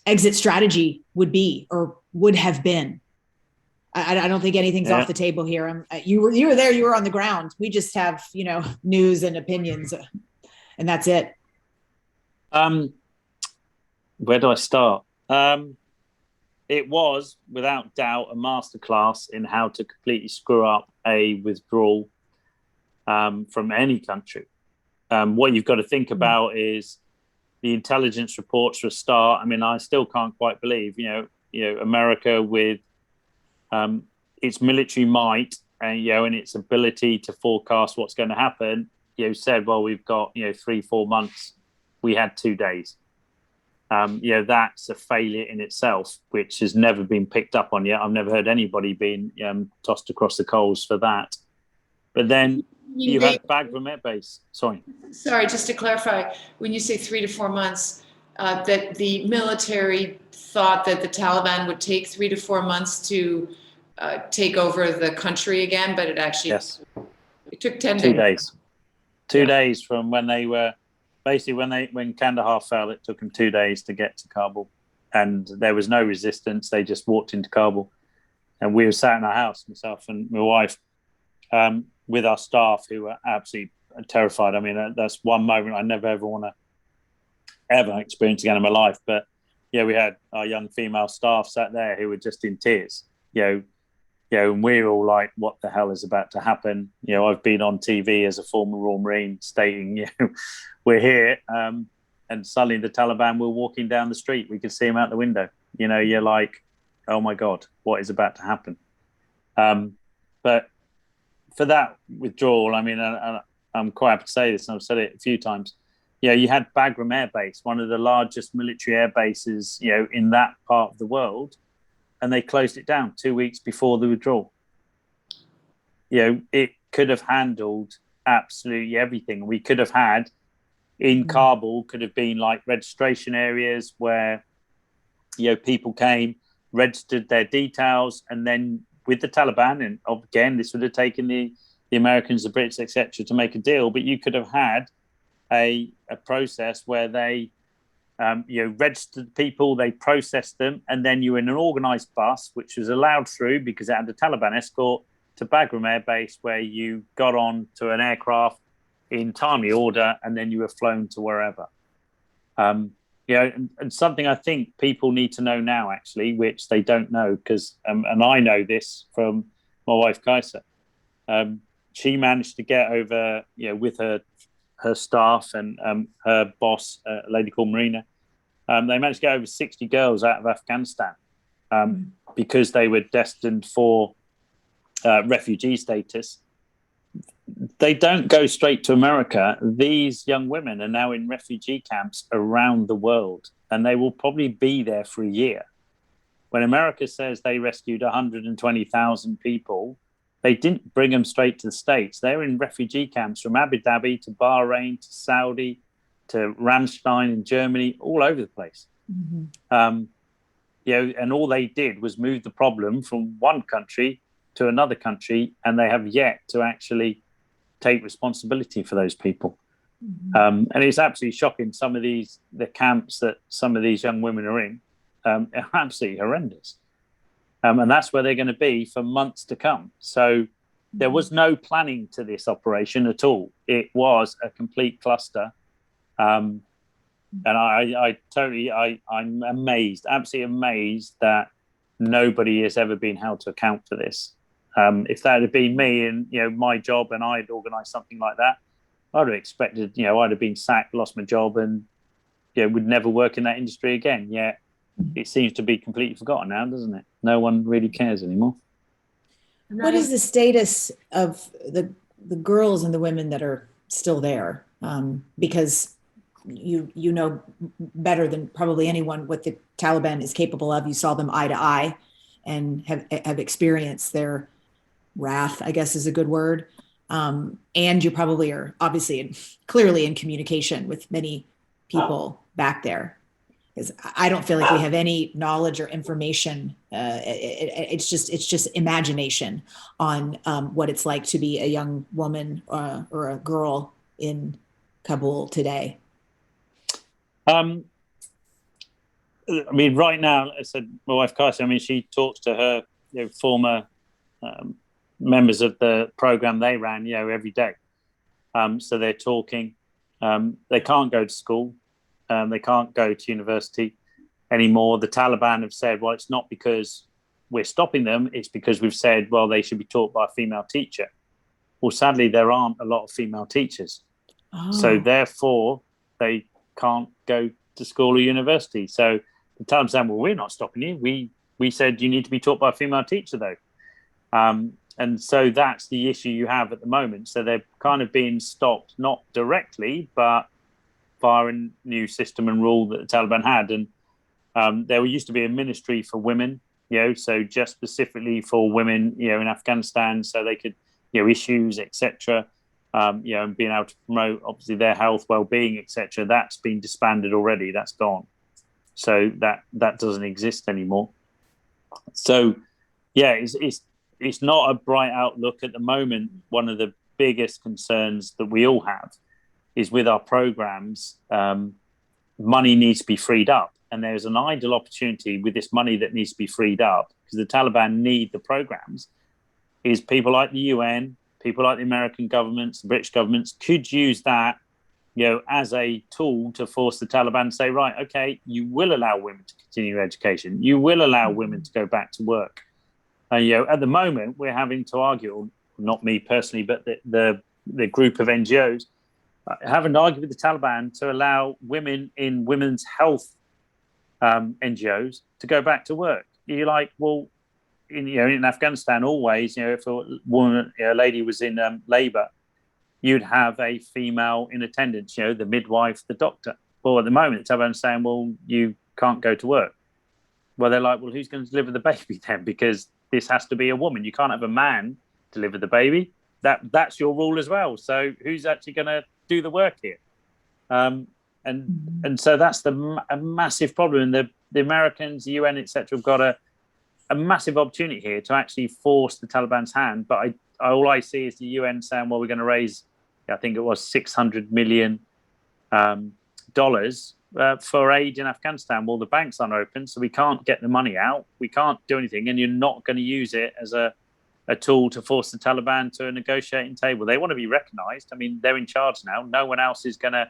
exit strategy would be or would have been. I don't think anything's off the table here. You were there, you were on the ground. We just have, news and opinions, and that's it.
Where do I start? It was, without doubt, a masterclass in how to completely screw up a withdrawal from any country. What you've got to think about is the intelligence reports for a start. I mean, I still can't quite believe, America with its military might and and its ability to forecast what's going to happen. Said, well, we've got 3-4 months. We had 2 days. That's a failure in itself, which has never been picked up on yet. I've never heard anybody being tossed across the coals for that. But then you had Bagram Air Base. Sorry,
just to clarify, when you say 3 to 4 months, that the military thought that the Taliban would take 3 to 4 months to take over the country again, but it actually it took 10 days.
2 days. 2 days from when they were basically when Kandahar fell. It took them 2 days to get to Kabul, and there was no resistance. They just walked into Kabul, and we were sat in our house, myself and my wife, with our staff who were absolutely terrified. I mean, that's one moment I never ever want to ever experience again in my life. But we had our young female staff sat there who were just in tears. And we're all like, what the hell is about to happen? I've been on TV as a former Royal Marine stating, we're here. And suddenly the Taliban were walking down the street. We could see them out the window. You're like, oh my God, what is about to happen? But for that withdrawal, I mean, I'm quite happy to say this, and I've said it a few times. You had Bagram Air Base, one of the largest military air bases, in that part of the world. And they closed it down 2 weeks before the withdrawal. It could have handled absolutely everything. We could have had in Kabul, could have been like registration areas where, people came, registered their details, and then with the Taliban, and again, this would have taken the Americans, the Brits, etc., to make a deal. But you could have had a process where they registered people, they processed them, and then you were in an organised bus, which was allowed through because it had a Taliban escort, to Bagram Air Base, where you got on to an aircraft in timely order, and then you were flown to wherever. And something I think people need to know now, actually, which they don't know, because, and I know this from my wife, Kaisa. She managed to get over, with her staff and her boss, a lady called Marina. They managed to get over 60 girls out of Afghanistan because they were destined for refugee status. They don't go straight to America. These young women are now in refugee camps around the world, and they will probably be there for a year. When America says they rescued 120,000 people, they didn't bring them straight to the States. They're in refugee camps from Abu Dhabi to Bahrain to Saudi to Ramstein in Germany, all over the place. And all they did was move the problem from one country to another country, and they have yet to actually take responsibility for those people. And it's absolutely shocking. Some of the camps that some of these young women are in are absolutely horrendous. And that's where they're going to be for months to come. So there was no planning to this operation at all. It was a complete cluster. And I'm amazed, absolutely amazed that nobody has ever been held to account for this. If that had been me and, my job, and I'd organised something like that, I'd have expected, I'd have been sacked, lost my job, and, would never work in that industry again. Yet it seems to be completely forgotten now, doesn't it? No one really cares anymore.
What is the status of the girls and the women that are still there? Because you know better than probably anyone what the Taliban is capable of. You saw them eye to eye and have experienced their wrath, I guess is a good word. And you probably are obviously clearly in communication with many people back there. because I don't feel like we have any knowledge or information. It's just imagination on what it's like to be a young woman or a girl in Kabul today.
I mean, right now, I said my wife, Kirsty, I mean, she talks to her former members of the program they ran, every day. So they're talking. They can't go to school. They can't go to university anymore. The Taliban have said, well, it's not because we're stopping them. It's because we've said, well, they should be taught by a female teacher. Well, sadly, there aren't a lot of female teachers.
Oh.
So therefore, they can't go to school or university. So the Taliban saying, well, we're not stopping you. We said you need to be taught by a female teacher, though. And so that's the issue you have at the moment. So they're kind of being stopped, not directly, but via a new system and rule that the Taliban had. And there used to be a ministry for women, so just specifically for women, in Afghanistan, so they could, issues, etc., and being able to promote, obviously, their health, well-being, etc. That's been disbanded already. That's gone. So that doesn't exist anymore. So, it's not a bright outlook at the moment. One of the biggest concerns that we all have is with our programs, money needs to be freed up. And there's an ideal opportunity with this money that needs to be freed up, because the Taliban need the programs, is people like the UN, people like the American governments, the British governments could use that, as a tool to force the Taliban to say, right, okay, you will allow women to continue education. You will allow women to go back to work. At the moment, we're having to argue, not me personally, but the group of NGOs, having to argue with the Taliban to allow women in women's health NGOs to go back to work. You're like, well, in Afghanistan, always, if a woman, a lady was in labour, you'd have a female in attendance, the midwife, the doctor. Well, at the moment, the Taliban are saying, well, you can't go to work. Well, they're like, well, who's going to deliver the baby then? Because this has to be a woman. You can't have a man deliver the baby. That's your rule as well. So who's actually going to do the work here? And so that's a massive problem. And the Americans, the UN, etc., have got a massive opportunity here to actually force the Taliban's hand. But all I see is the UN saying, well, we're going to raise, I think it was $600 million for aid in Afghanistan. Well, the banks aren't open, so we can't get the money out. We can't do anything, and you're not going to use it as a tool to force the Taliban to a negotiating table. They want to be recognized. I mean, they're in charge now. No one else is going to,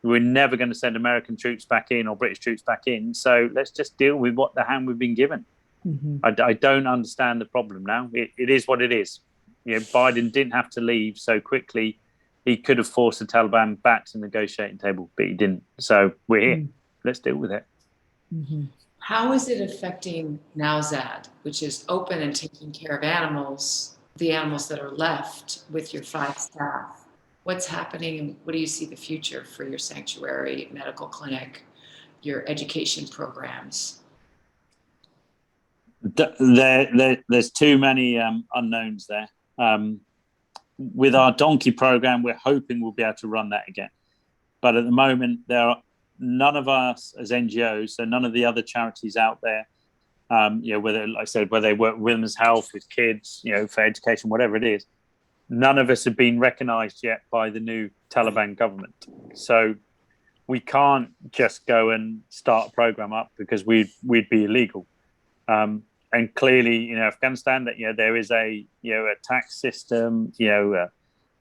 we're never going to send American troops back in or British troops back in. So let's just deal with the hand we've been given. Mm-hmm. I don't understand the problem now. It is what it is. Biden didn't have to leave so quickly. He could have forced the Taliban back to the negotiating table, but he didn't. So we're here. Mm-hmm. Let's deal with it.
Mm-hmm. How is it affecting Nowzad, which is open and taking care of animals, the animals that are left with your 5 staff? What's happening, and what do you see the future for your sanctuary, medical clinic, your education programs?
There's too many unknowns there. With our donkey program, we're hoping we'll be able to run that again. But at the moment, there are none of us as NGOs, so none of the other charities out there, whether, like I said, whether they work with women's health, with kids, for education, whatever it is, none of us have been recognised yet by the new Taliban government. So we can't just go and start a program up because we'd be illegal. And clearly, Afghanistan, that there is a tax system,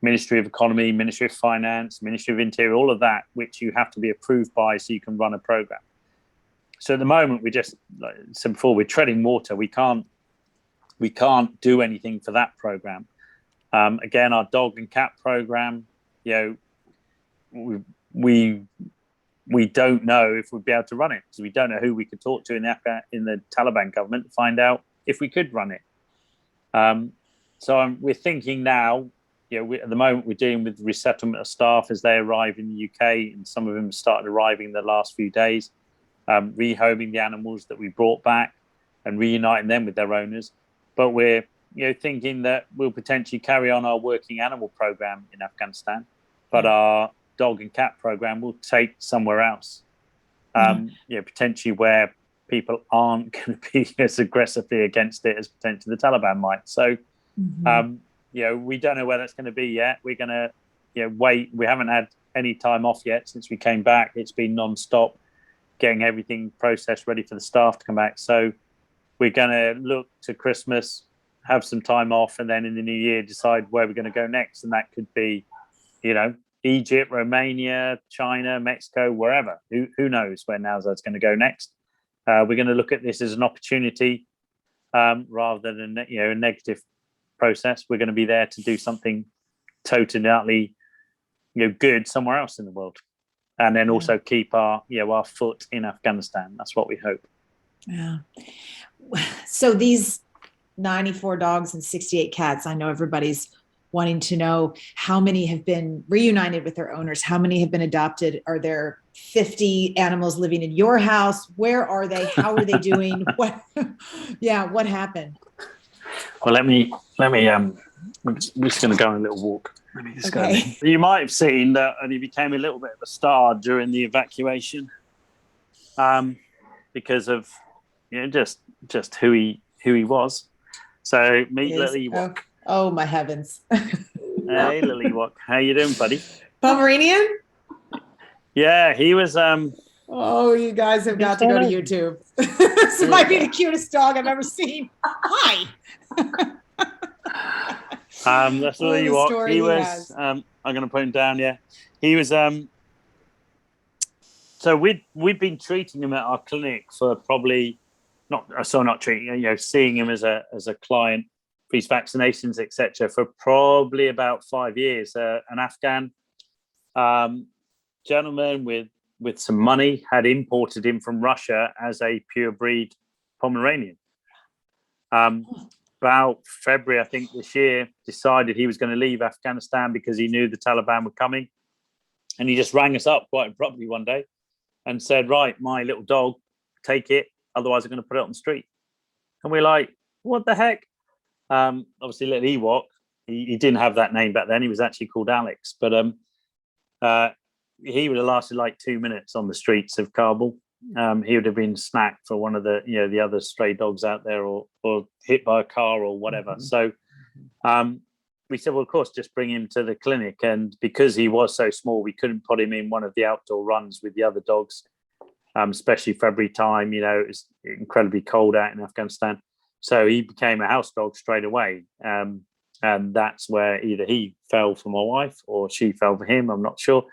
Ministry of Economy, Ministry of Finance, Ministry of Interior, all of that, which you have to be approved by so you can run a program. So at the moment, we just, like I said before, we're treading water. We can't do anything for that program. Again, our dog and cat program, we don't know if we'd be able to run it, because we don't know who we could talk to in the Taliban government to find out if we could run it. So we're thinking now, at the moment we're dealing with resettlement of staff as they arrive in the UK, and some of them started arriving in the last few days, rehoming the animals that we brought back and reuniting them with their owners. But we're thinking that we'll potentially carry on our working animal program in Afghanistan, but our dog and cat program will take somewhere else. Potentially where people aren't going to be as aggressively against it as potentially the Taliban might. So, we don't know where that's going to be yet. We're going to wait. We haven't had any time off yet since we came back. It's been non-stop getting everything processed, ready for the staff to come back. So we're going to look to Christmas, have some time off, and then in the new year decide where we're going to go next. And that could be, Egypt, Romania, China, Mexico, wherever. Who knows where Nowzad's going to go next? We're going to look at this as an opportunity rather than a negative process. We're going to be there to do something totally good somewhere else in the world, and then also keep our foot in Afghanistan. That's what we hope.
Yeah. So these 94 dogs and 68 cats, I know everybody's wanting to know how many have been reunited with their owners, how many have been adopted. Are there 50 animals living in your house? Where are they? How are they doing? What happened?
Well, I'm just going to go on a little walk. Let me just go. You might have seen that he became a little bit of a star during the evacuation, because of just who he was. So meet Lily Ewok.
Oh my heavens!
Hey, Lily Ewok, how you doing, buddy?
Pomeranian?
Yeah, he was.
Oh, you guys have got to go to YouTube. This might be the cutest dog I've ever seen. Hi.
That's Lily Ewok. He was. I'm going to put him down. Yeah, he was. So we've been treating him at our clinic for probably not treating, seeing him as a client for his vaccinations, etc., for probably about 5 years. An Afghan gentleman with some money had imported him from Russia as a pure breed Pomeranian. About February, I think, this year, decided he was going to leave Afghanistan because he knew the Taliban were coming. And he just rang us up quite abruptly one day and said, right, my little dog, take it. Otherwise, I'm going to put it on the street. And we're like, what the heck? Obviously, little Ewok, he didn't have that name back then. He was actually called Alex. But he would have lasted like 2 minutes on the streets of Kabul. He would have been snacked for one of the other stray dogs out there, or hit by a car or whatever. So we said, well, of course, just bring him to the clinic. And because he was so small, we couldn't put him in one of the outdoor runs with the other dogs, especially February time. It was incredibly cold out in Afghanistan. So he became a house dog straight away. And that's where either he fell for my wife or she fell for him. I'm not sure.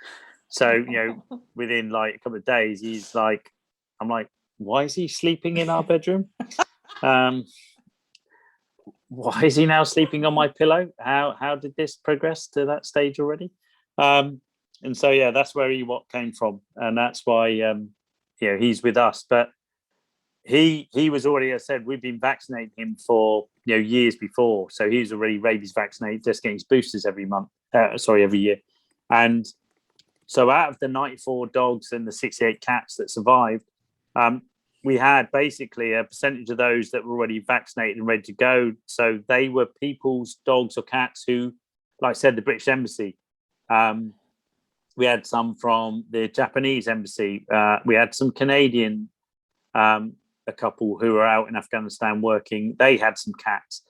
So, within like a couple of days, I'm like, why is he sleeping in our bedroom? Why is he now sleeping on my pillow? How did this progress to that stage already? And so, that's where Ewok came from. And that's why, he's with us. But he was already, as I said, we've been vaccinating him for, years before. So he was already rabies vaccinated, just getting his boosters every year. And so out of the 94 dogs and the 68 cats that survived, we had basically a percentage of those that were already vaccinated and ready to go. So they were people's dogs or cats who, like I said, the British Embassy. We had some from the Japanese Embassy. We had some Canadian, a couple who were out in Afghanistan working. They had some cats.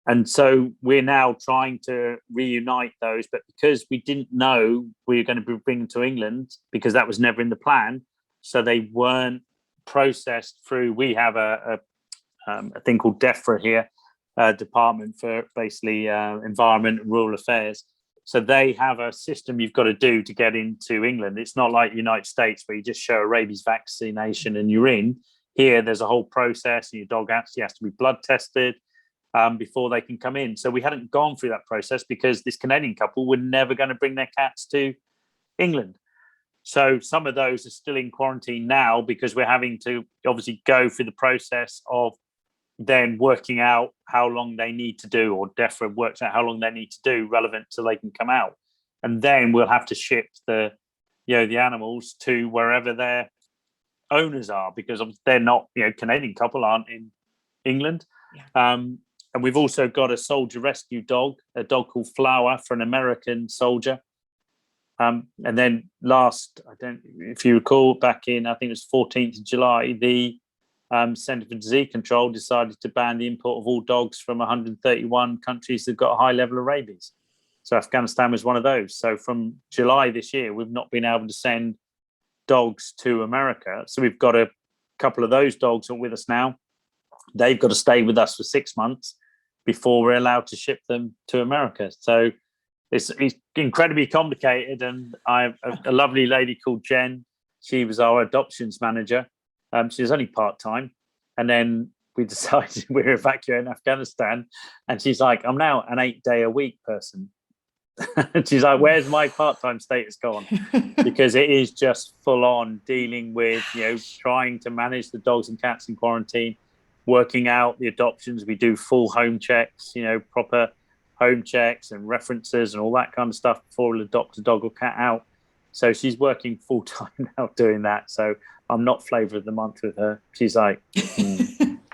And so we're now trying to reunite those, but because we didn't know we were going to be bringing to England, because that was never in the plan, so they weren't processed through. We have a thing called DEFRA here, Department for basically Environment and Rural Affairs. So they have a system you've got to do to get into England. It's not like the United States where you just show a rabies vaccination and you're in. Here, there's a whole process, and your dog actually has to be blood tested before they can come in. So we hadn't gone through that process because this Canadian couple were never going to bring their cats to England. So some of those are still in quarantine now because we're having to obviously go through the process of then working out how long they need to do, or DEFRA works out how long they need to do relevant so they can come out. And then we'll have to ship the animals to wherever their owners are, because they're not, Canadian couple aren't in England. Yeah. And we've also got a soldier rescue dog, a dog called Flower for an American soldier. And then if you recall, back in, I think it was 14th of July, the Centre for Disease Control decided to ban the import of all dogs from 131 countries that got a high level of rabies. So Afghanistan was one of those. So from July this year, we've not been able to send dogs to America. So we've got a couple of those dogs are with us now. They've got to stay with us for 6 months before we're allowed to ship them to America. So it's incredibly complicated. And I have a lovely lady called Jen. She was our adoptions manager. She was only part-time. And then we decided we're evacuating Afghanistan. And she's like, I'm now an 8-day-a-week person. And she's like, where's my part-time status gone? Because it is just full on dealing with, trying to manage the dogs and cats in quarantine, working out the adoptions. We do full home checks, proper home checks and references and all that kind of stuff before we'll adopt a dog or cat out. So she's working full time now doing that. So I'm not flavor of the month with her. She's like,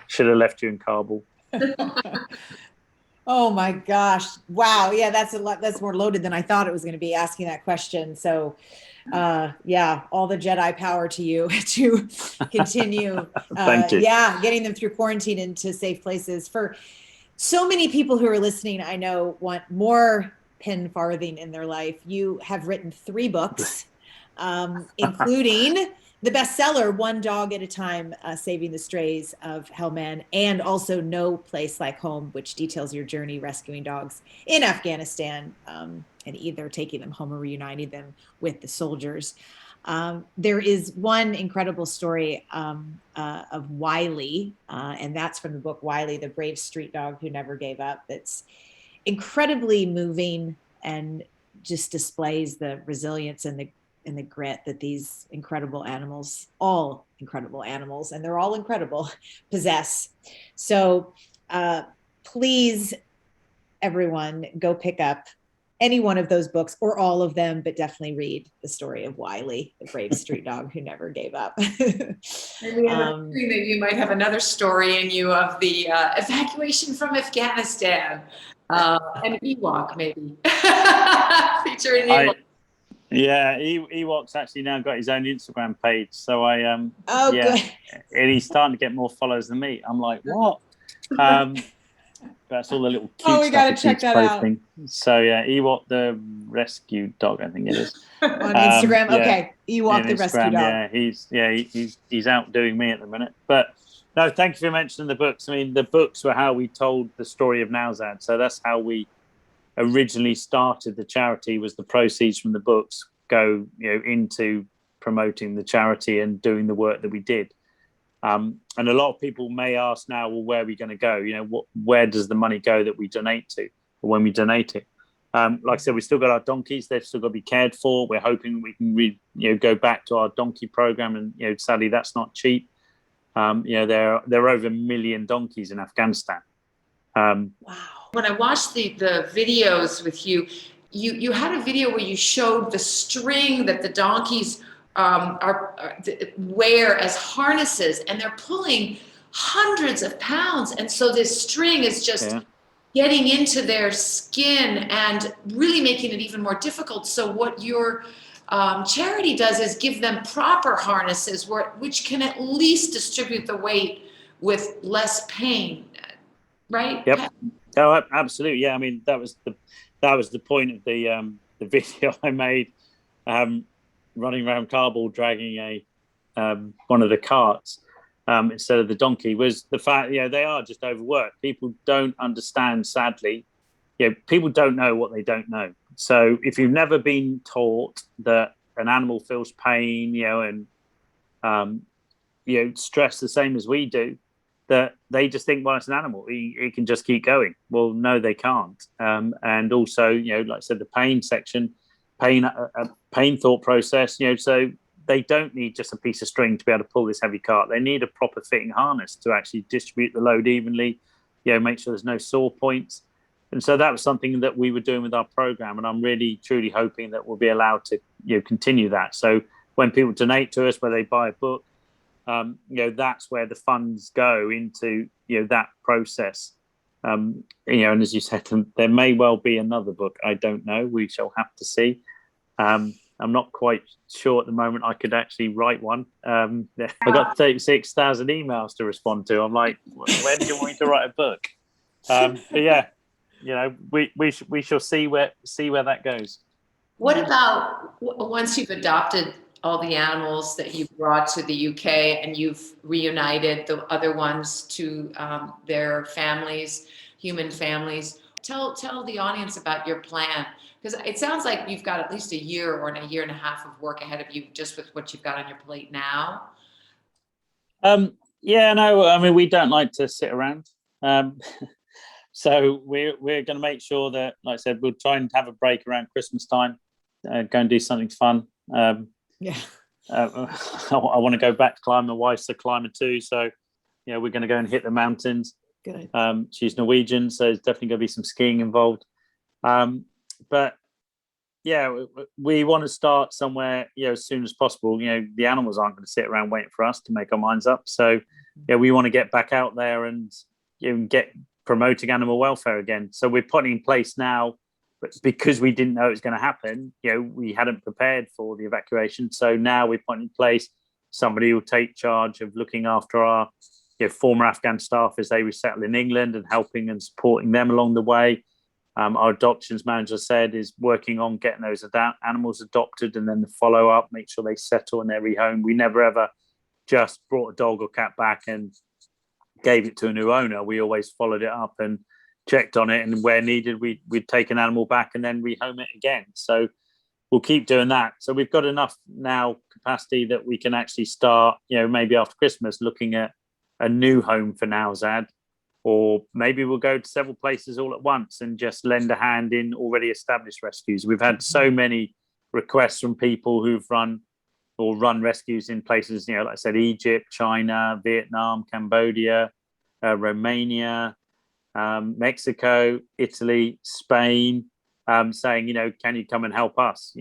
should have left you in Kabul.
Oh my gosh. Wow. Yeah, that's a lot. That's more loaded than I thought it was going to be, asking that question. So yeah, all the Jedi power to you to continue
Thank you.
getting them through quarantine into safe places. For so many people who are listening, I know, want more Pen Farthing in their life. You have written 3 books, including the bestseller, One Dog at a Time, Saving the Strays of Helmand, and also No Place Like Home, which details your journey rescuing dogs in Afghanistan, and either taking them home or reuniting them with the soldiers. There is one incredible story of Wiley, and that's from the book Wiley, the Brave Street Dog Who Never Gave Up. That's incredibly moving and just displays the resilience and the grit that these incredible animals, all incredible animals, and they're all incredible, possess. So please, everyone, go pick up any one of those books or all of them, but definitely read the story of Wiley, the brave street dog who never gave up.
And we have a feeling that you might have another story in you of the evacuation from Afghanistan, an Ewok maybe, featuring Ewok.
Yeah, Ewok's actually now got his own Instagram page. So
good.
And he's starting to get more followers than me. I'm like, what? That's all the little cute
stuff. We gotta check that
posting. Out. So yeah, Ewok the rescue dog, I think it is.
On Instagram, okay. Ewok the rescue dog.
Yeah, he's outdoing me at the minute. But no, thank you for mentioning the books. I mean, the books were how we told the story of Nowzad. So that's how we originally started the charity. Was the proceeds from the books go into promoting the charity and doing the work that we did. And a lot of people may ask now, well, where are we going to go? Where does the money go that we donate to, or when we donate it? Like I said, we still got our donkeys; they've still got to be cared for. We're hoping we can go back to our donkey program, and sadly, that's not cheap. There are over 1 million donkeys in Afghanistan.
Wow! When I watched the videos with you, you had a video where you showed the string that the donkeys wear as harnesses, and they're pulling hundreds of pounds, and so this string is just getting into their skin and really making it even more difficult. So what your charity does is give them proper harnesses which can at least distribute the weight with less pain, right?
Yep. Oh, absolutely. Yeah, I mean that was the point of the video I made. Running around Kabul dragging one of the carts instead of the donkey, was the fact they are just overworked. People don't understand, sadly. People don't know what they don't know. So if you've never been taught that an animal feels pain, and stress the same as we do, that they just think, well, it's an animal, it can just keep going. Well, no, they can't. And also, like I said, the pain section. Pain thought process, so they don't need just a piece of string to be able to pull this heavy cart. They need a proper fitting harness to actually distribute the load evenly, make sure there's no sore points. And so that was something that we were doing with our program, and I'm really truly hoping that we'll be allowed to continue that. So when people donate to us, where they buy a book, that's where the funds go into that process. And as you said, there may well be another book. I don't know. We shall have to see. I'm not quite sure at the moment I could actually write one. I've got 36,000 emails to respond to. I'm like, when do you want me to write a book? But yeah, we shall see where that goes.
What about once you've adopted all the animals that you brought to the UK and you've reunited the other ones to their families, human families? Tell the audience about your plan, because it sounds like you've got at least a year or a year and a half of work ahead of you just with what you've got on your plate now.
Yeah, no, I mean, we don't like to sit around. So we're going to make sure that, like I said, we'll try and have a break around Christmas time, go and do something fun. I want to go back to climb. My wife's a climber too, so we're going to go and hit the mountains.
Good.
She's Norwegian, so there's definitely going to be some skiing involved. But yeah, we want to start somewhere, as soon as possible. The animals aren't going to sit around waiting for us to make our minds up. So yeah, we want to get back out there and get promoting animal welfare again. So we're putting in place now, but because we didn't know it was going to happen, we hadn't prepared for the evacuation. So now we're putting in place somebody who will take charge of looking after our former Afghan staff as they resettle in England and helping and supporting them along the way. Our adoptions manager said is working on getting those animals adopted, and then the follow up, make sure they settle and they're rehomed. We never ever just brought a dog or cat back and gave it to a new owner. We always followed it up and checked on it, and where needed, we'd take an animal back and then rehome it again. So we'll keep doing that. So we've got enough now capacity that we can actually start, maybe after Christmas, looking at a new home for Nowzad, or maybe we'll go to several places all at once and just lend a hand in already established rescues. We've had so many requests from people who've run rescues in places, like I said, Egypt, China, Vietnam, Cambodia, Romania, Mexico, Italy, Spain, saying, can you come and help us?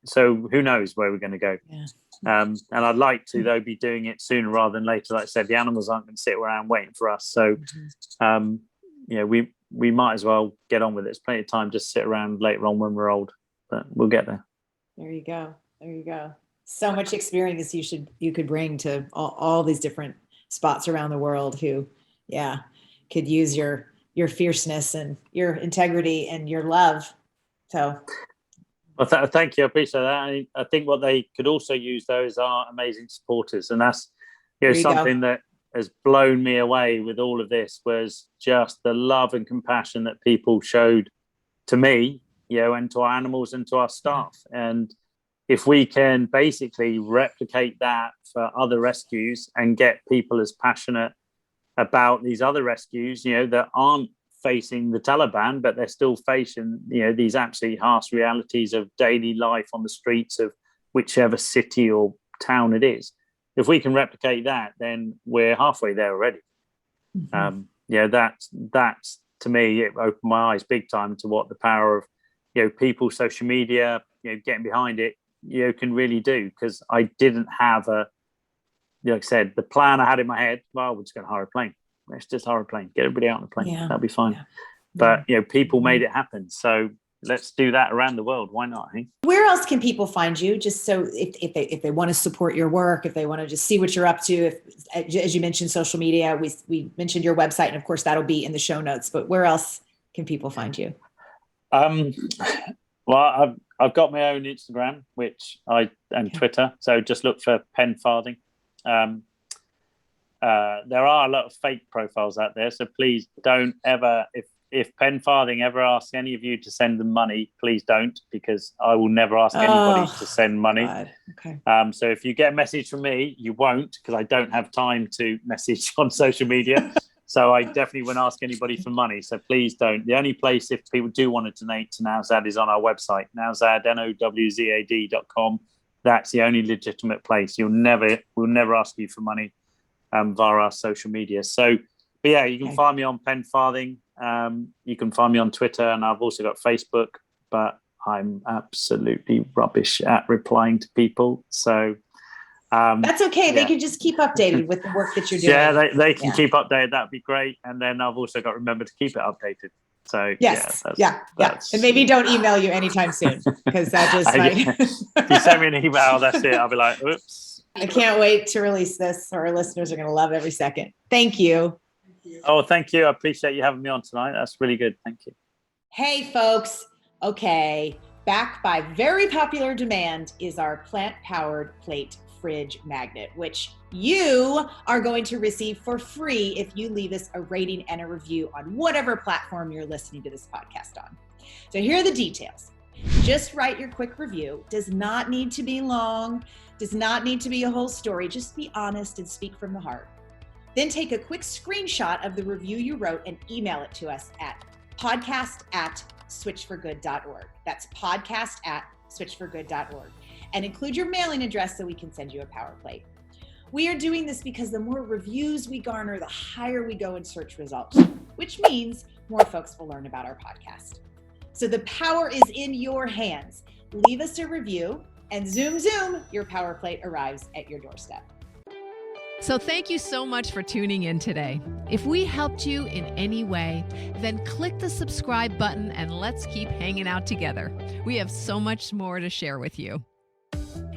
So who knows where we're going to go?
Yeah.
And I'd like to, though, be doing it sooner rather than later. Like I said, the animals aren't going to sit around waiting for us. So, we might as well get on with it. There's plenty of time just sit around later on when we're old, but we'll get there.
There you go. So much experience you could bring to all these different spots around the world who, could use your fierceness and your integrity and your love. So.
Well, thank you. I appreciate that. I think what they could also use, though, is our amazing supporters. And that's something that has blown me away with all of this, was just the love and compassion that people showed to me, and to our animals and to our staff. And if we can basically replicate that for other rescues and get people as passionate about these other rescues, that aren't facing the Taliban, but they're still facing, these absolutely harsh realities of daily life on the streets of whichever city or town it is. If we can replicate that, then we're halfway there already. Mm-hmm. That's to me, it opened my eyes big time to what the power of, people, social media, getting behind it, can really do. Because I didn't have like I said, the plan I had in my head, well, we're just going to hire a plane. Let's just hire a plane, get everybody out on a plane. Yeah. That'll be fine. Yeah. But, people made it happen. So let's do that around the world. Why not? Eh?
Where else can people find you? Just so if they want to support your work, if they want to just see what you're up to, as you mentioned, social media, we mentioned your website, and of course that'll be in the show notes, but where else can people find you?
Well, I've got my own Instagram, and Twitter. So just look for Pen Farthing. There are a lot of fake profiles out there, so please don't ever, if Pen Farthing ever asks any of you to send them money, please don't, because I will never ask anybody to send money.
Okay.
So if you get a message from me, you won't, because I don't have time to message on social media. So I definitely won't ask anybody for money. So please don't. The only place, if people do want to donate to Nowzad, is on our website, Nowzad, NOWZAD.com. That's the only legitimate place. We'll never ask you for money via our social media. So, but yeah, you can find me on Pen Farthing. You can find me on Twitter, and I've also got Facebook, but I'm absolutely rubbish at replying to people. So
that's okay. They can just keep updated with the work that you're doing.
Yeah, they can keep updated. That'd be great. And then I've also got to remember to keep it updated. So
yes,
yeah,
and maybe don't email you anytime soon, because that just might.
If you send me an email, that's it. I'll be like, oops.
I can't wait to release this. Our listeners are going to love every second. Thank you.
Oh, thank you. I appreciate you having me on tonight. That's really good. Thank you.
Hey, folks. Okay. Back by very popular demand is our plant-powered plate fridge magnet, which you are going to receive for free if you leave us a rating and a review on whatever platform you're listening to this podcast on. So here are the details. Just write your quick review. Does not need to be long, does not need to be a whole story. Just be honest and speak from the heart. Then take a quick screenshot of the review you wrote and email it to us at podcast@switchforgood.org. That's podcast@switchforgood.org. And include your mailing address so we can send you a power plate. We are doing this because the more reviews we garner, the higher we go in search results, which means more folks will learn about our podcast. So the power is in your hands. Leave us a review and zoom, your power plate arrives at your doorstep.
So thank you so much for tuning in today. If we helped you in any way, then click the subscribe button and let's keep hanging out together. We have so much more to share with you.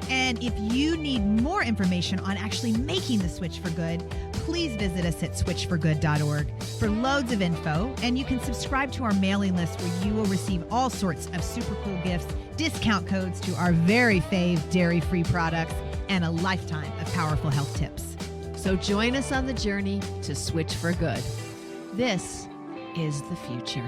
And if you need more information on actually making the switch for good, please visit us at switchforgood.org for loads of info. And you can subscribe to our mailing list where you will receive all sorts of super cool gifts, discount codes to our very fave dairy-free products, and a lifetime of powerful health tips.
So join us on the journey to switch for good. This is the future.